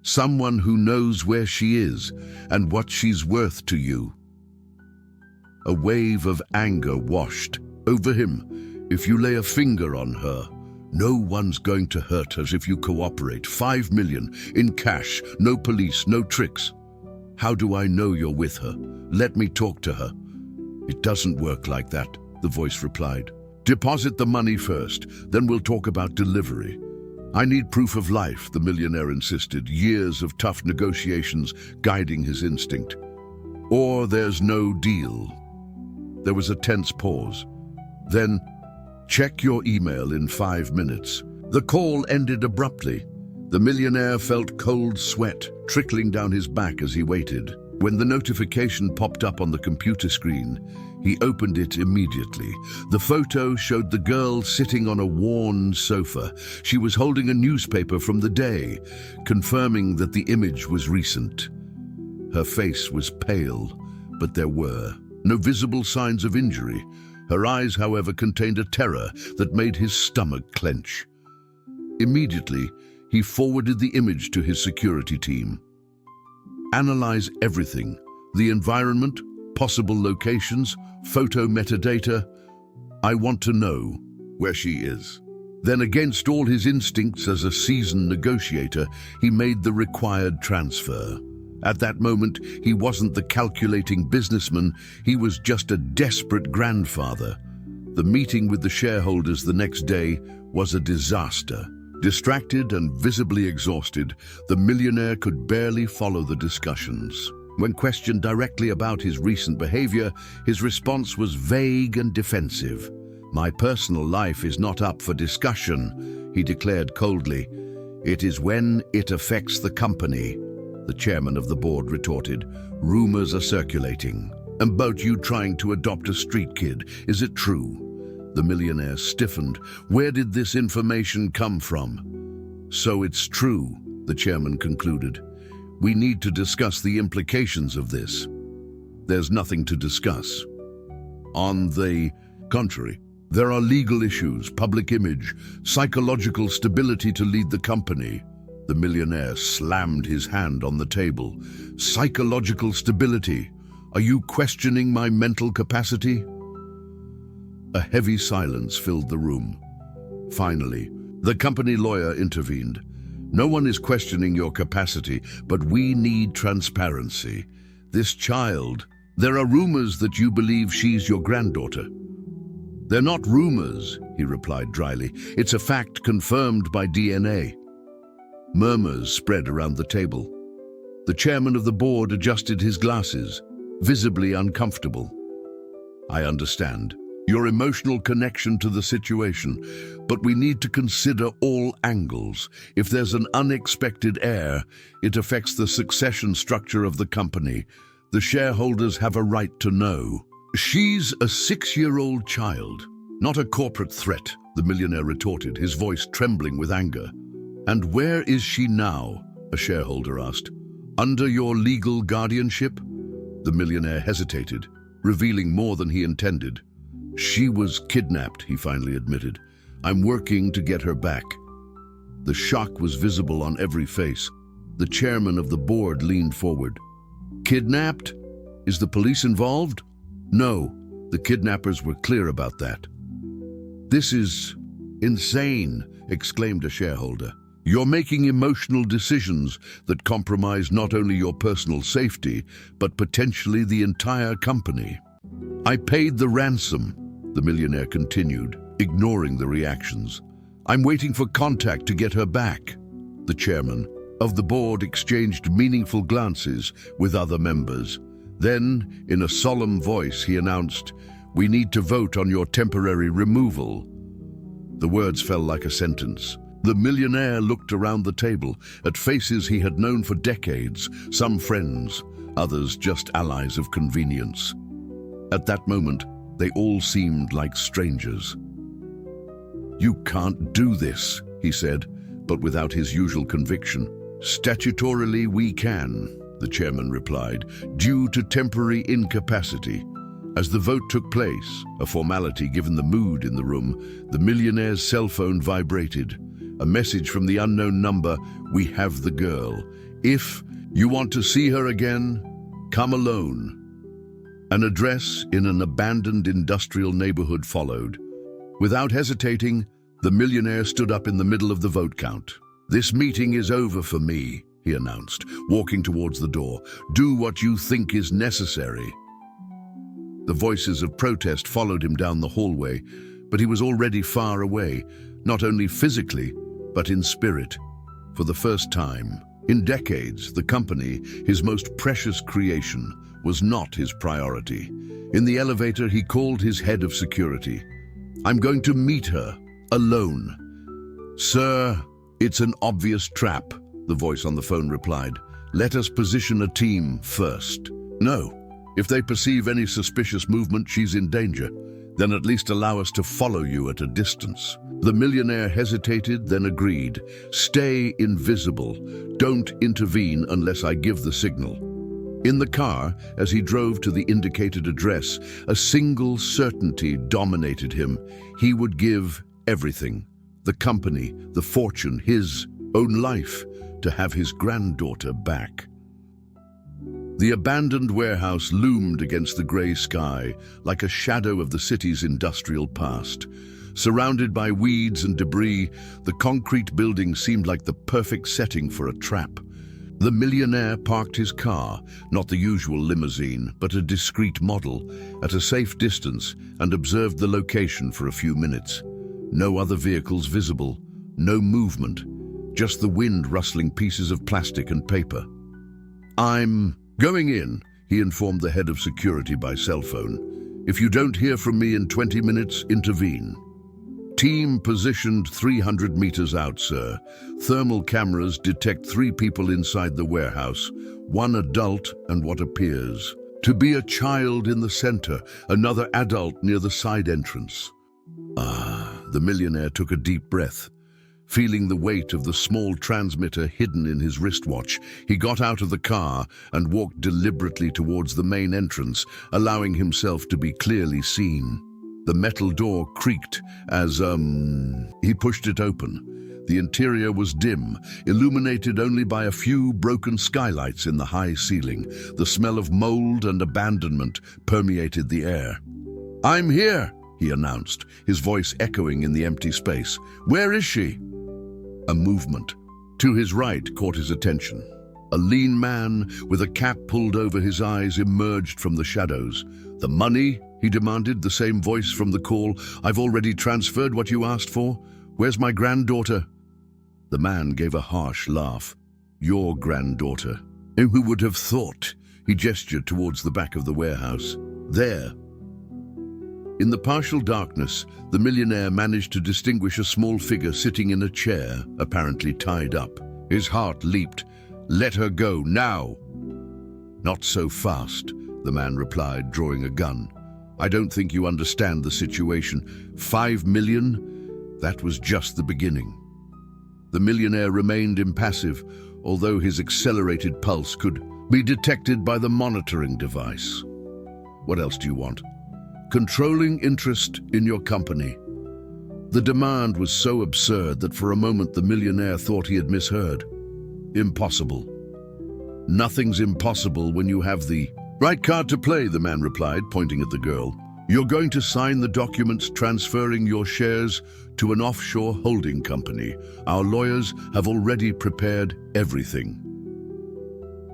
"Someone who knows where she is and what she's worth to you." A wave of anger washed over him. If you lay a finger on her, no one's going to hurt us if you cooperate. 5 million in cash, no police, no tricks. How do I know you're with her? Let me talk to her. It doesn't work like that, the voice replied. Deposit the money first, then we'll talk about delivery. I need proof of life, the millionaire insisted, years of tough negotiations guiding his instinct. Or there's no deal. There was a tense pause. Then, check your email in 5 minutes. The call ended abruptly. The millionaire felt cold sweat trickling down his back as he waited. When the notification popped up on the computer screen, he opened it immediately. The photo showed the girl sitting on a worn sofa. She was holding a newspaper from the day, confirming that the image was recent. Her face was pale, but there were no visible signs of injury. Her eyes, however, contained a terror that made his stomach clench. Immediately, he forwarded the image to his security team. Analyze everything: the environment, possible locations, photo metadata. I want to know where she is. Then, against all his instincts as a seasoned negotiator, he made the required transfer. At that moment, he wasn't the calculating businessman, he was just a desperate grandfather. The meeting with the shareholders the next day was a disaster. Distracted and visibly exhausted, the millionaire could barely follow the discussions. When questioned directly about his recent behavior, his response was vague and defensive. My personal life is not up for discussion, he declared coldly. It is when it affects the company, the chairman of the board retorted. Rumors are circulating about you trying to adopt a street kid. Is it true? The millionaire stiffened. Where did this information come from? So it's true, the chairman concluded. We need to discuss the implications of this. There's nothing to discuss. On the contrary, there are legal issues, public image, psychological stability to lead the company. The millionaire slammed his hand on the table. Psychological stability? Are you questioning my mental capacity? A heavy silence filled the room. Finally, the company lawyer intervened. No one is questioning your capacity, but we need transparency. This child, there are rumors that you believe she's your granddaughter. They're not rumors, he replied dryly. It's a fact confirmed by DNA. Murmurs spread around the table. The chairman of the board adjusted his glasses, visibly uncomfortable. I understand your emotional connection to the situation, but we need to consider all angles. If there's an unexpected heir, it affects the succession structure of the company. The shareholders have a right to know. She's a 6-year-old child, not a corporate threat, the millionaire retorted, his voice trembling with anger. And where is she now? A shareholder asked. Under your legal guardianship? The millionaire hesitated, revealing more than he intended. She was kidnapped, he finally admitted. I'm working to get her back. The shock was visible on every face. The chairman of the board leaned forward. Kidnapped? Is the police involved? No, the kidnappers were clear about that. This is insane, exclaimed a shareholder. You're making emotional decisions that compromise not only your personal safety, but potentially the entire company. I paid the ransom, the millionaire continued, ignoring the reactions. I'm waiting for contact to get her back. The chairman of the board exchanged meaningful glances with other members. Then, in a solemn voice, he announced, "We need to vote on your temporary removal." The words fell like a sentence. The millionaire looked around the table at faces he had known for decades, some friends, others just allies of convenience. At that moment, they all seemed like strangers. You can't do this, he said, but without his usual conviction. Statutorily, we can, the chairman replied, due to temporary incapacity. As the vote took place, a formality given the mood in the room, the millionaire's cell phone vibrated. A message from the unknown number, "We have the girl. If you want to see her again, come alone." An address in an abandoned industrial neighborhood followed. Without hesitating, the millionaire stood up in the middle of the vote count. "This meeting is over for me," he announced, walking towards the door. "Do what you think is necessary." The voices of protest followed him down the hallway, but he was already far away, not only physically, but in spirit. For the first time in decades, the company, his most precious creation, was not his priority. In the elevator, he called his head of security. "I'm going to meet her, alone." "Sir, it's an obvious trap," the voice on the phone replied. "Let us position a team first." "No. If they perceive any suspicious movement, she's in danger. Then at least allow us to follow you at a distance." The millionaire hesitated, then agreed. "Stay invisible. Don't intervene unless I give the signal." In the car, as he drove to the indicated address, a single certainty dominated him. He would give everything. The company, the fortune, his own life, to have his granddaughter back. The abandoned warehouse loomed against the grey sky, like a shadow of the city's industrial past. Surrounded by weeds and debris, the concrete building seemed like the perfect setting for a trap. The millionaire parked his car, not the usual limousine, but a discreet model, at a safe distance and observed the location for a few minutes. No other vehicles visible, no movement, just the wind rustling pieces of plastic and paper. "I'm going in," he informed the head of security by cell phone. "If you don't hear from me in 20 minutes, intervene." "Team positioned 300 meters out, sir. Thermal cameras detect 3 people inside the warehouse, 1 adult and what appears to be a child in the center, another adult near the side entrance." The millionaire took a deep breath. Feeling the weight of the small transmitter hidden in his wristwatch, he got out of the car and walked deliberately towards the main entrance, allowing himself to be clearly seen. The metal door creaked as, he pushed it open. The interior was dim, illuminated only by a few broken skylights in the high ceiling. The smell of mold and abandonment permeated the air. "I'm here," he announced, his voice echoing in the empty space. "Where is she?" A movement to his right caught his attention. A lean man with a cap pulled over his eyes emerged from the shadows. "The money?" he demanded, the same voice from the call. "I've already transferred what you asked for. Where's my granddaughter?" The man gave a harsh laugh. "Your granddaughter? Who would have thought?" He gestured towards the back of the warehouse. "There." In the partial darkness, the millionaire managed to distinguish a small figure sitting in a chair, apparently tied up. His heart leaped. "Let her go, now!" "Not so fast," the man replied, drawing a gun. "I don't think you understand the situation. 5 million? That was just the beginning." The millionaire remained impassive, although his accelerated pulse could be detected by the monitoring device. "What else do you want?" "Controlling interest in your company." The demand was so absurd that for a moment the millionaire thought he had misheard. "Impossible." "Nothing's impossible when you have the right card to play," the man replied, pointing at the girl. "You're going to sign the documents transferring your shares to an offshore holding company. Our lawyers have already prepared everything."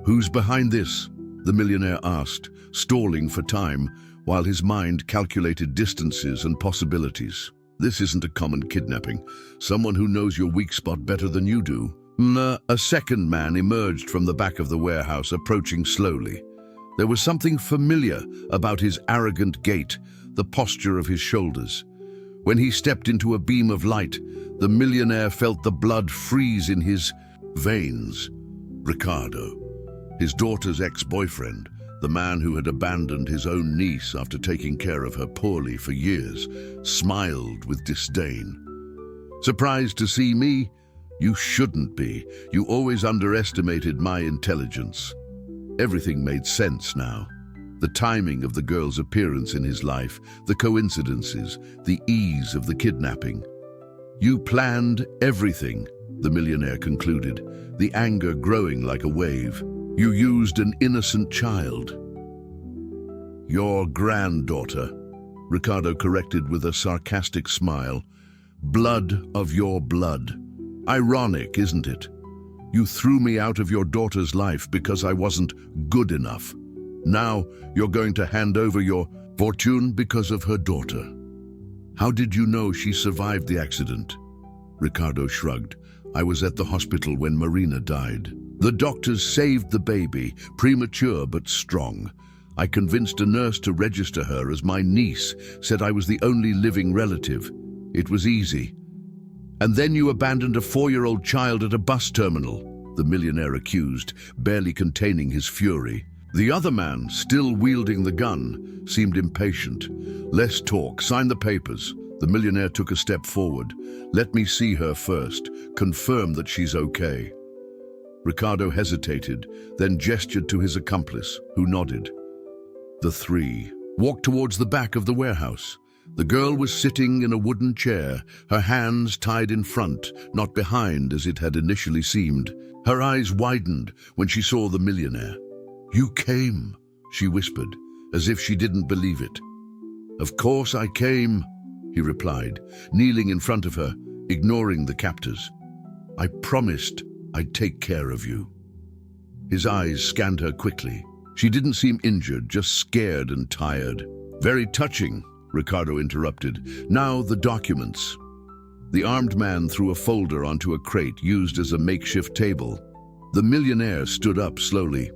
"Who's behind this?" the millionaire asked, stalling for time while his mind calculated distances and possibilities. "This isn't a common kidnapping. Someone who knows your weak spot better than you do." A second man emerged from the back of the warehouse, approaching slowly. There was something familiar about his arrogant gait, the posture of his shoulders. When he stepped into a beam of light, the millionaire felt the blood freeze in his veins. Ricardo, his daughter's ex-boyfriend, the man who had abandoned his own niece after taking care of her poorly for years, smiled with disdain. "Surprised to see me? You shouldn't be. You always underestimated my intelligence." Everything made sense now. The timing of the girl's appearance in his life, the coincidences, the ease of the kidnapping. "You planned everything," the millionaire concluded, the anger growing like a wave. "You used an innocent child." Your granddaughter, Ricardo corrected with a sarcastic smile. Blood of your blood. Ironic, isn't it? You threw me out of your daughter's life because I wasn't good enough. Now you're going to hand over your fortune because of her daughter. How did you know she survived the accident? Ricardo shrugged. I was at the hospital when Marina died. The doctors saved the baby, premature but strong. I convinced a nurse to register her as my niece, said I was the only living relative. It was easy. And then you abandoned a 4-year-old child at a bus terminal, the millionaire accused, barely containing his fury. The other man, still wielding the gun, seemed impatient. Less talk, sign the papers. The millionaire took a step forward. Let me see her first, confirm that she's okay. Ricardo hesitated, then gestured to his accomplice, who nodded. The three walked towards the back of the warehouse. The girl was sitting in a wooden chair, her hands tied in front, not behind as it had initially seemed. Her eyes widened when she saw the millionaire. You came, she whispered, as if she didn't believe it. Of course I came, he replied, kneeling in front of her, ignoring the captors. I promised I'd take care of you. His eyes scanned her quickly. She didn't seem injured, just scared and tired. Very touching, Ricardo interrupted. Now the documents. The armed man threw a folder onto a crate used as a makeshift table. The millionaire stood up slowly.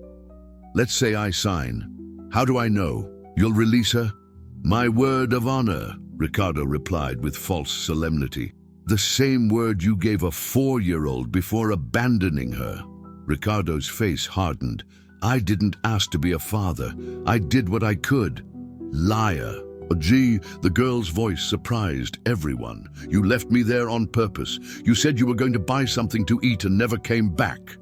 Let's say I sign. How do I know? You'll release her? My word of honor, Ricardo replied with false solemnity. The same word you gave a 4-year-old before abandoning her. Ricardo's face hardened. I didn't ask to be a father. I did what I could. Liar. Gee, the girl's voice surprised everyone. You left me there on purpose. You said you were going to buy something to eat and never came back.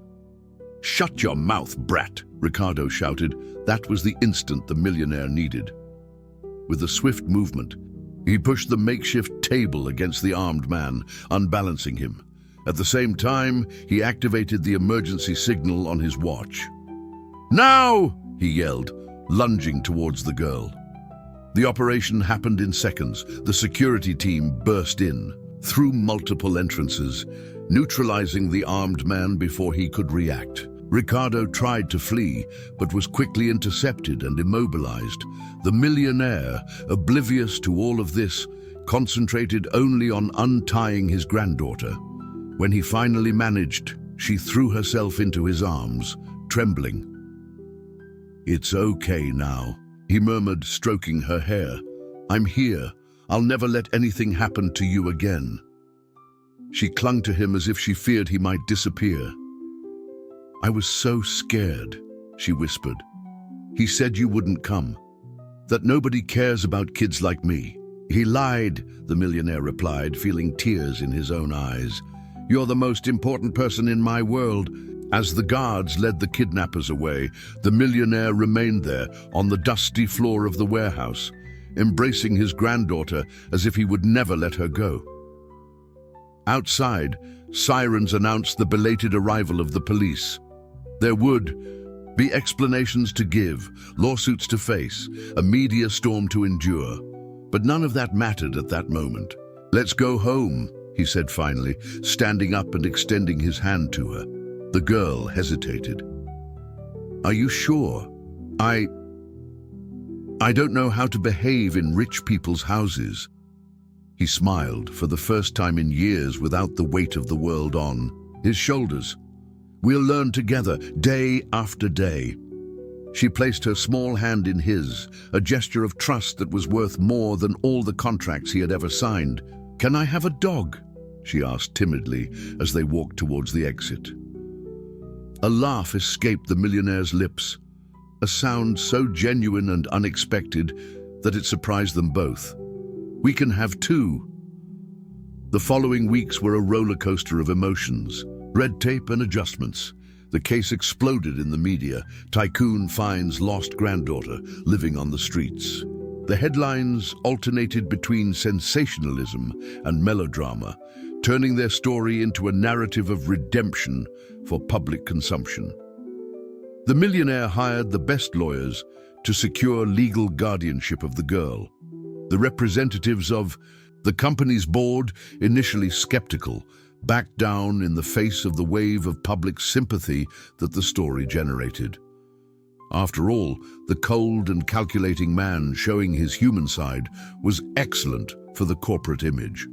Shut your mouth, brat, Ricardo shouted. That was the instant the millionaire needed. With a swift movement, he pushed the makeshift table against the armed man, unbalancing him. At the same time, he activated the emergency signal on his watch. Now! He yelled, lunging towards the girl. The operation happened in seconds. The security team burst in, through multiple entrances, neutralizing the armed man before he could react. Ricardo tried to flee, but was quickly intercepted and immobilized. The millionaire, oblivious to all of this, concentrated only on untying his granddaughter. When he finally managed, she threw herself into his arms, trembling. It's okay now, he murmured, stroking her hair. I'm here. I'll never let anything happen to you again. She clung to him as if she feared he might disappear. I was so scared, she whispered. He said you wouldn't come, that nobody cares about kids like me. He lied, the millionaire replied, feeling tears in his own eyes. You're the most important person in my world. As the guards led the kidnappers away, the millionaire remained there on the dusty floor of the warehouse, embracing his granddaughter as if he would never let her go. Outside, sirens announced the belated arrival of the police. There would be explanations to give, lawsuits to face, a media storm to endure. But none of that mattered at that moment. Let's go home, he said finally, standing up and extending his hand to her. The girl hesitated. Are you sure? I don't know how to behave in rich people's houses. He smiled for the first time in years without the weight of the world on his shoulders. We'll learn together, day after day. She placed her small hand in his, a gesture of trust that was worth more than all the contracts he had ever signed. Can I have a dog? She asked timidly as they walked towards the exit. A laugh escaped the millionaire's lips, a sound so genuine and unexpected that it surprised them both. We can have two. The following weeks were a roller coaster of emotions, red tape and adjustments. The case exploded in the media. Tycoon finds lost granddaughter living on the streets. The headlines alternated between sensationalism and melodrama, turning their story into a narrative of redemption for public consumption. The millionaire hired the best lawyers, to secure legal guardianship of the girl. The representatives of the company's board, initially skeptical, backed down in the face of the wave of public sympathy that the story generated. After all, the cold and calculating man showing his human side was excellent for the corporate image.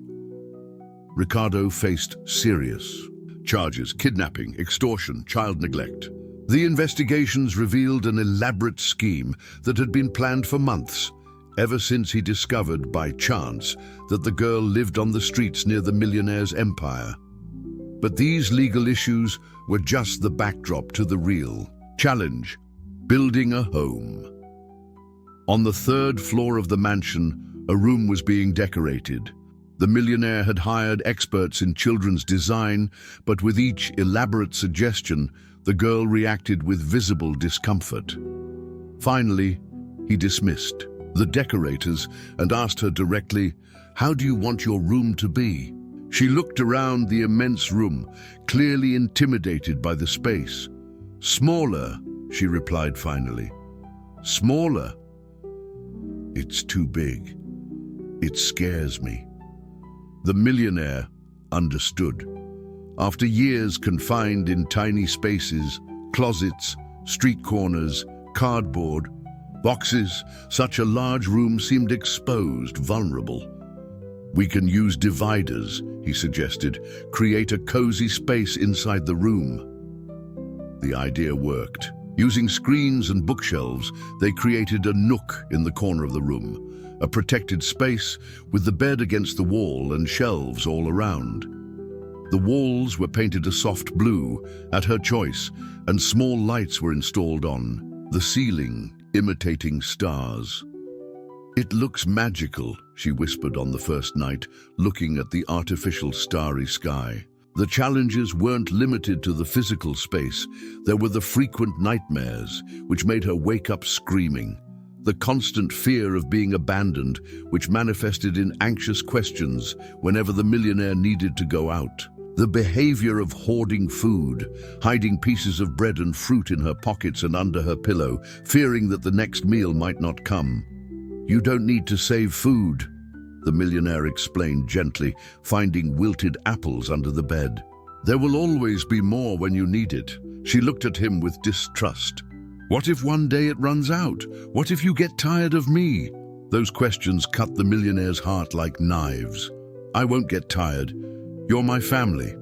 Ricardo faced serious charges: kidnapping, extortion, child neglect. The investigations revealed an elaborate scheme that had been planned for months, ever since he discovered by chance that the girl lived on the streets near the Millionaire's empire. But these legal issues were just the backdrop to the real challenge: building a home. On the third floor of the mansion, a room was being decorated. The millionaire had hired experts in children's design, but with each elaborate suggestion, the girl reacted with visible discomfort. Finally, he dismissed the decorators and asked her directly, "How do you want your room to be?" She looked around the immense room, clearly intimidated by the space. "Smaller," she replied finally. "Smaller? It's too big. It scares me." The millionaire understood. After years confined in tiny spaces, closets, street corners, cardboard, boxes, such a large room seemed exposed, vulnerable. "We can use dividers," he suggested, "create a cozy space inside the room." The idea worked. Using screens and bookshelves, they created a nook in the corner of the room, a protected space with the bed against the wall and shelves all around. The walls were painted a soft blue, at her choice, and small lights were installed on the ceiling, imitating stars. "It looks magical," she whispered on the first night, looking at the artificial starry sky. The challenges weren't limited to the physical space. There were the frequent nightmares, which made her wake up screaming. The constant fear of being abandoned, which manifested in anxious questions whenever the millionaire needed to go out. The behavior of hoarding food, hiding pieces of bread and fruit in her pockets and under her pillow, fearing that the next meal might not come. "You don't need to save food," the millionaire explained gently, finding wilted apples under the bed. "There will always be more when you need it." She looked at him with distrust. "What if one day it runs out? What if you get tired of me?" Those questions cut the millionaire's heart like knives. "I won't get tired. You're my family."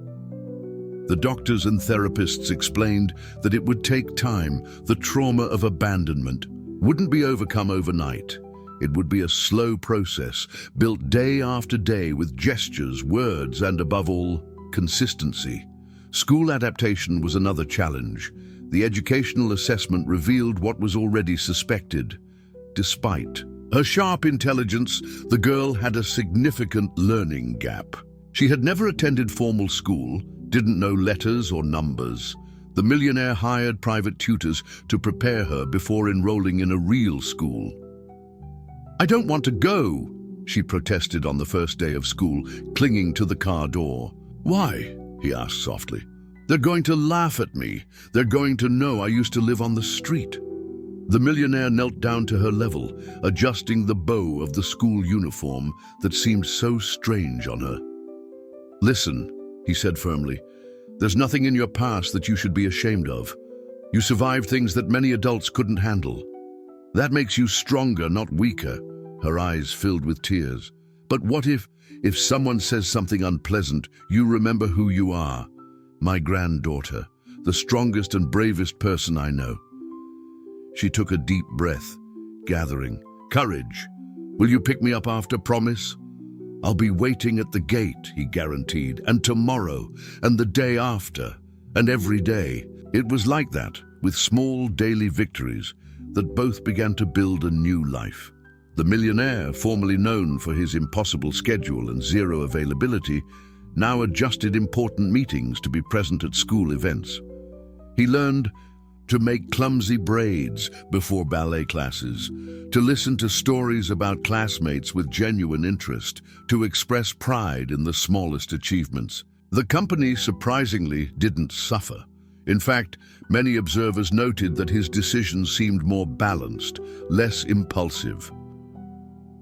The doctors and therapists explained that it would take time. The trauma of abandonment wouldn't be overcome overnight. It would be a slow process, built day after day with gestures, words, and above all, consistency. School adaptation was another challenge. The educational assessment revealed what was already suspected. Despite her sharp intelligence, the girl had a significant learning gap. She had never attended formal school, didn't know letters or numbers. The millionaire hired private tutors to prepare her before enrolling in a real school. "I don't want to go," she protested on the first day of school, clinging to the car door. "Why?" he asked softly. "They're going to laugh at me. They're going to know I used to live on the street." The millionaire knelt down to her level, adjusting the bow of the school uniform that seemed so strange on her. "Listen," he said firmly, "there's nothing in your past that you should be ashamed of. You survived things that many adults couldn't handle. That makes you stronger, not weaker." Her eyes filled with tears. "But what if someone says something unpleasant, you remember who you are. My granddaughter, the strongest and bravest person I know." She took a deep breath, gathering courage. "Will you pick me up after, promise?" "I'll be waiting at the gate," he guaranteed, "and tomorrow, and the day after, and every day." It was like that, with small daily victories, that both began to build a new life. The millionaire, formerly known for his impossible schedule and zero availability, now adjusted important meetings to be present at school events. He learned to make clumsy braids before ballet classes, to listen to stories about classmates with genuine interest, to express pride in the smallest achievements. The company surprisingly didn't suffer. In fact, many observers noted that his decisions seemed more balanced, less impulsive.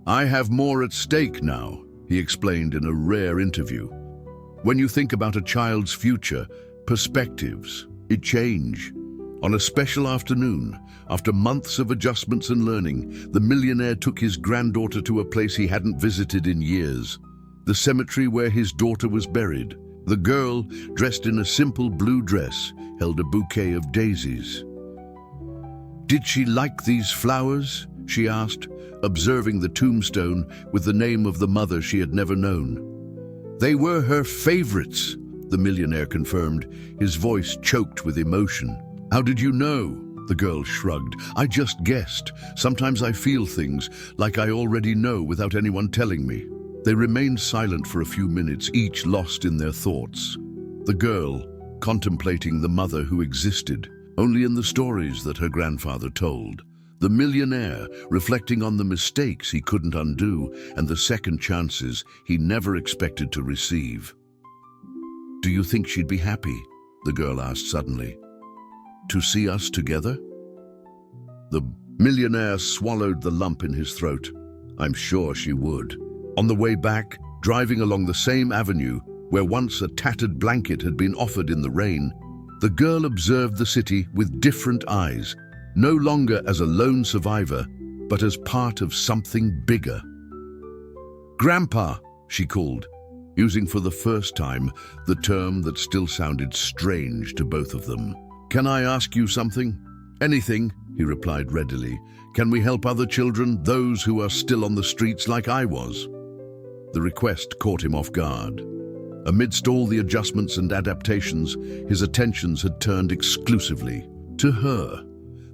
"I have more at stake now," he explained in a rare interview. "When you think about a child's future, perspectives, it change." On a special afternoon, after months of adjustments and learning, the millionaire took his granddaughter to a place he hadn't visited in years, the cemetery where his daughter was buried. The girl, dressed in a simple blue dress, held a bouquet of daisies. "Did she like these flowers?" she asked, observing the tombstone with the name of the mother she had never known. "They were her favorites," the millionaire confirmed, his voice choked with emotion. "How did you know?" The girl shrugged. "I just guessed. Sometimes I feel things like I already know without anyone telling me." They remained silent for a few minutes, each lost in their thoughts. The girl, contemplating the mother who existed only in the stories that her grandfather told. The millionaire, reflecting on the mistakes he couldn't undo and the second chances he never expected to receive. "Do you think she'd be happy?" the girl asked suddenly. "To see us together?" The millionaire swallowed the lump in his throat. "I'm sure she would." On the way back, driving along the same avenue where once a tattered blanket had been offered in the rain, the girl observed the city with different eyes, no longer as a lone survivor, but as part of something bigger. "Grandpa," she called, using for the first time the term that still sounded strange to both of them. "Can I ask you something?" "Anything," he replied readily. "Can we help other children, those who are still on the streets like I was?" The request caught him off guard. Amidst all the adjustments and adaptations, his attentions had turned exclusively to her.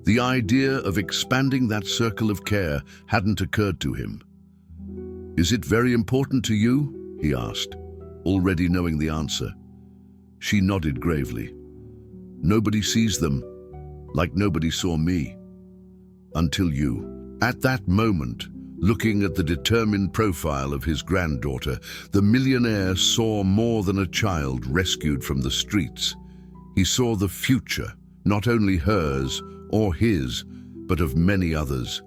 The idea of expanding that circle of care hadn't occurred to him. "Is it very important to you?" he asked, already knowing the answer. She nodded gravely. "Nobody sees them, like nobody saw me. Until you." At that moment, looking at the determined profile of his granddaughter, the millionaire saw more than a child rescued from the streets. He saw the future, not only hers or his, but of many others.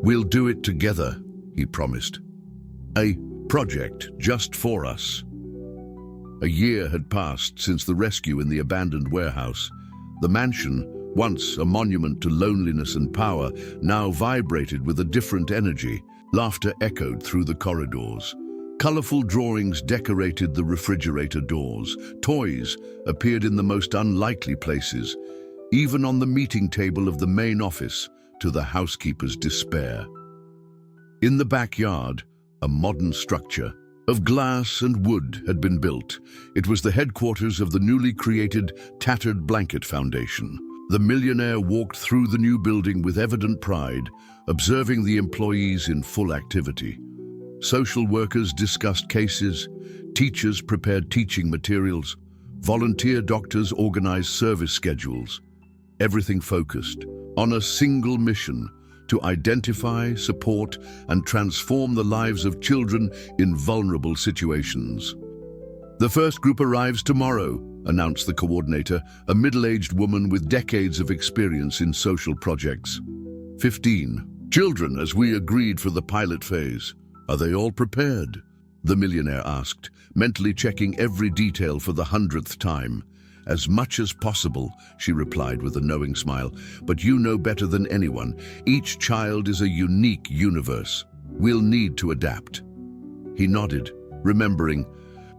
"We'll do it together," he promised. "A project just for us." A year had passed since the rescue in the abandoned warehouse. The mansion, once a monument to loneliness and power, now vibrated with a different energy. Laughter echoed through the corridors. Colorful drawings decorated the refrigerator doors. Toys appeared in the most unlikely places, even on the meeting table of the main office, to the housekeeper's despair. In the backyard, a modern structure of glass and wood had been built. It was the headquarters of the newly created Tattered Blanket Foundation. The millionaire walked through the new building with evident pride, observing the employees in full activity. Social workers discussed cases, teachers prepared teaching materials, volunteer doctors organized service schedules. Everything focused on a single mission: to identify, support, and transform the lives of children in vulnerable situations. "The first group arrives tomorrow," announced the coordinator, a middle-aged woman with decades of experience in social projects. 15 children, as we agreed for the pilot phase. Are they all prepared?" the millionaire asked, mentally checking every detail for the 100th time. "As much as possible," she replied with a knowing smile. "But you know better than anyone, each child is a unique universe. We'll need to adapt." He nodded, remembering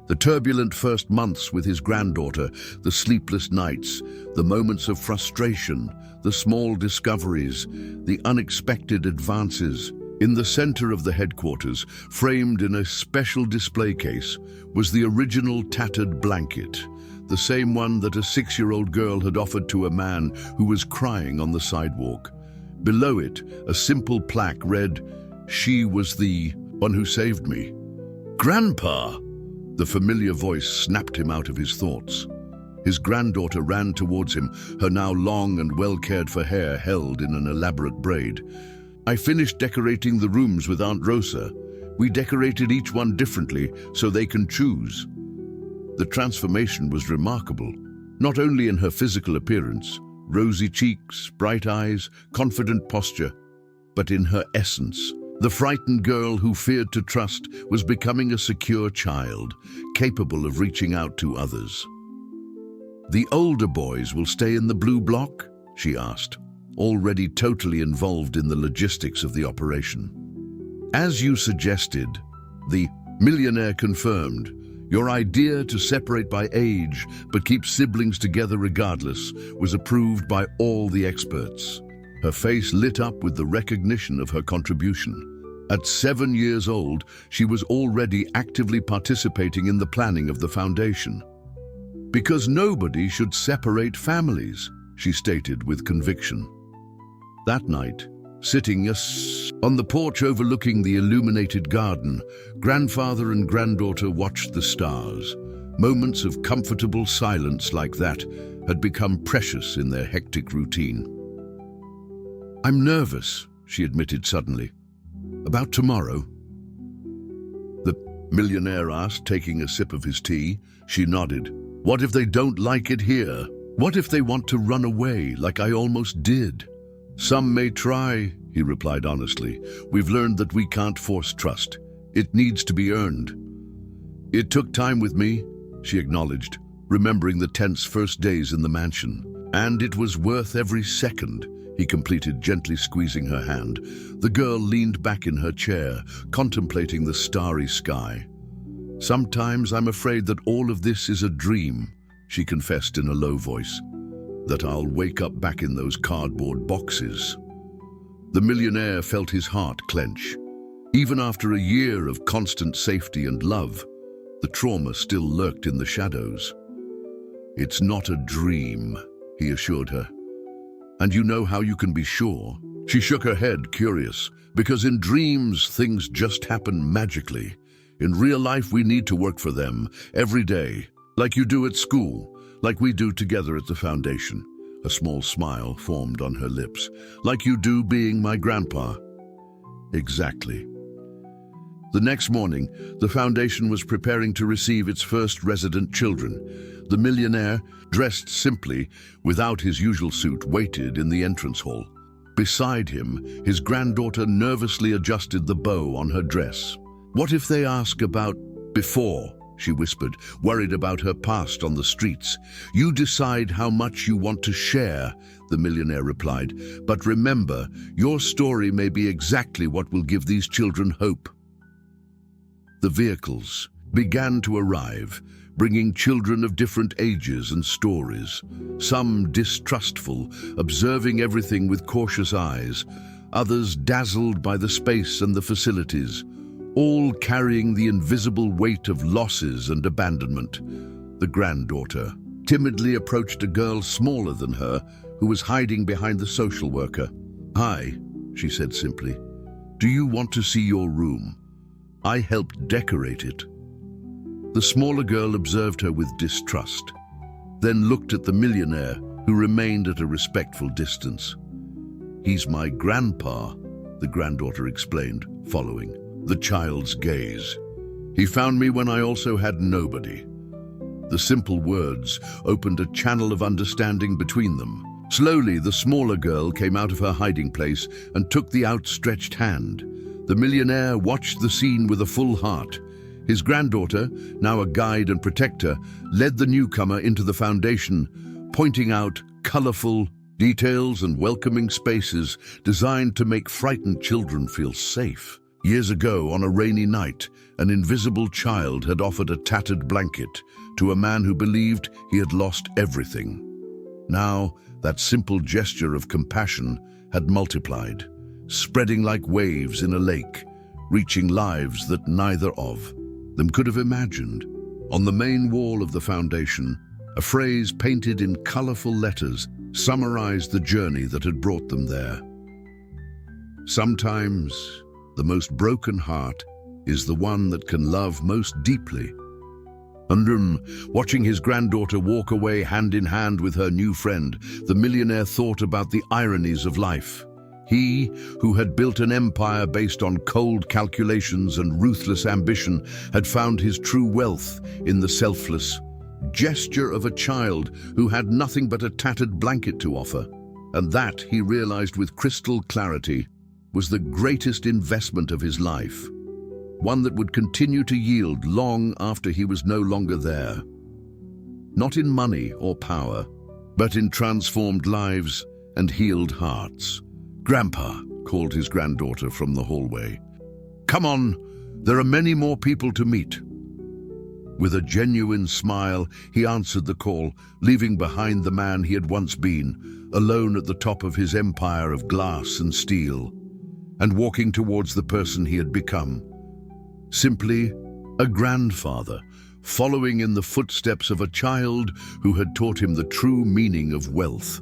the turbulent first months with his granddaughter, the sleepless nights, the moments of frustration, the small discoveries, the unexpected advances. In the center of the headquarters, framed in a special display case, was the original tattered blanket, the same one that a 6-year-old girl had offered to a man who was crying on the sidewalk. Below it, a simple plaque read, "She was the one who saved me." "Grandpa!" The familiar voice snapped him out of his thoughts. His granddaughter ran towards him, her now long and well-cared-for hair held in an elaborate braid. "I finished decorating the rooms with Aunt Rosa. We decorated each one differently so they can choose." The transformation was remarkable. not only in her physical appearance, rosy cheeks, bright eyes, confident posture, but in her essence. The frightened girl who feared to trust was becoming a secure child, capable of reaching out to others. "The older boys will stay in the blue block?" she asked, already totally involved in the logistics of the operation. "As you suggested," the millionaire confirmed. "Your idea to separate by age but keep siblings together regardless was approved by all the experts." Her face lit up with the recognition of her contribution. At 7 years old, she was already actively participating in the planning of the foundation. "Because nobody should separate families," she stated with conviction. That night, sitting on the porch overlooking the illuminated garden, grandfather and granddaughter watched the stars. Moments of comfortable silence like that had become precious in their hectic routine. "I'm nervous," she admitted suddenly. "About tomorrow?" The millionaire asked, taking a sip of his tea. She nodded. "What if they don't like it here? What if they want to run away, like I almost did?" "Some may try," he replied honestly. "We've learned that we can't force trust. It needs to be earned." "It took time with me," she acknowledged, remembering the tense first days in the mansion. "And it was worth every second," he completed, gently squeezing her hand. The girl leaned back in her chair, contemplating the starry sky. "Sometimes I'm afraid that all of this is a dream," she confessed in a low voice. "That I'll wake up back in those cardboard boxes." The millionaire felt his heart clench. Even after a year of constant safety and love, the trauma still lurked in the shadows. "It's not a dream," he assured her. "And you know how you can be sure?" She shook her head, curious. "Because in dreams, things just happen magically. In real life, we need to work for them every day, like you do at school, like we do together at the foundation." A small smile formed on her lips. "Like you do being my grandpa." "Exactly." The next morning, the foundation was preparing to receive its first resident children. The millionaire, dressed simply, without his usual suit, waited in the entrance hall. Beside him, his granddaughter nervously adjusted the bow on her dress. "What if they ask about before?" she whispered, worried about her past on the streets. "You decide how much you want to share," the millionaire replied. "But remember, your story may be exactly what will give these children hope." The vehicles began to arrive, bringing children of different ages and stories. Some distrustful, observing everything with cautious eyes, others dazzled by the space and the facilities, all carrying the invisible weight of losses and abandonment. The granddaughter timidly approached a girl smaller than her who was hiding behind the social worker. "Hi," she said simply. "Do you want to see your room? I helped decorate it." The smaller girl observed her with distrust, then looked at the millionaire, who remained at a respectful distance. "He's my grandpa," the granddaughter explained, following the child's gaze. "He found me when I also had nobody." The simple words opened a channel of understanding between them. Slowly, the smaller girl came out of her hiding place and took the outstretched hand. The millionaire watched the scene with a full heart. His granddaughter, now a guide and protector, led the newcomer into the foundation, pointing out colorful details and welcoming spaces designed to make frightened children feel safe. Years ago, on a rainy night, an invisible child had offered a tattered blanket to a man who believed he had lost everything. Now, that simple gesture of compassion had multiplied, spreading like waves in a lake, reaching lives that neither of them could have imagined. On the main wall of the foundation, a phrase painted in colorful letters summarized the journey that had brought them there. "Sometimes, the most broken heart is the one that can love most deeply." And watching his granddaughter walk away hand in hand with her new friend, the millionaire thought about the ironies of life. He, who had built an empire based on cold calculations and ruthless ambition, had found his true wealth in the selfless, gesture of a child who had nothing but a tattered blanket to offer. And that, he realized with crystal clarity, was the greatest investment of his life, one that would continue to yield long after he was no longer there. Not in money or power, but in transformed lives and healed hearts. "Grandpa," called his granddaughter from the hallway. "Come on, there are many more people to meet." With a genuine smile, he answered the call, leaving behind the man he had once been, alone at the top of his empire of glass and steel, and walking towards the person he had become. Simply a grandfather, following in the footsteps of a child who had taught him the true meaning of wealth.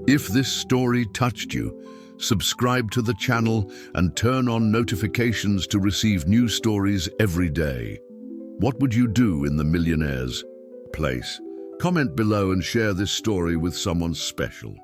If this story touched you, subscribe to the channel and turn on notifications to receive new stories every day. What would you do in the Millionaire's place? Comment below and share this story with someone special.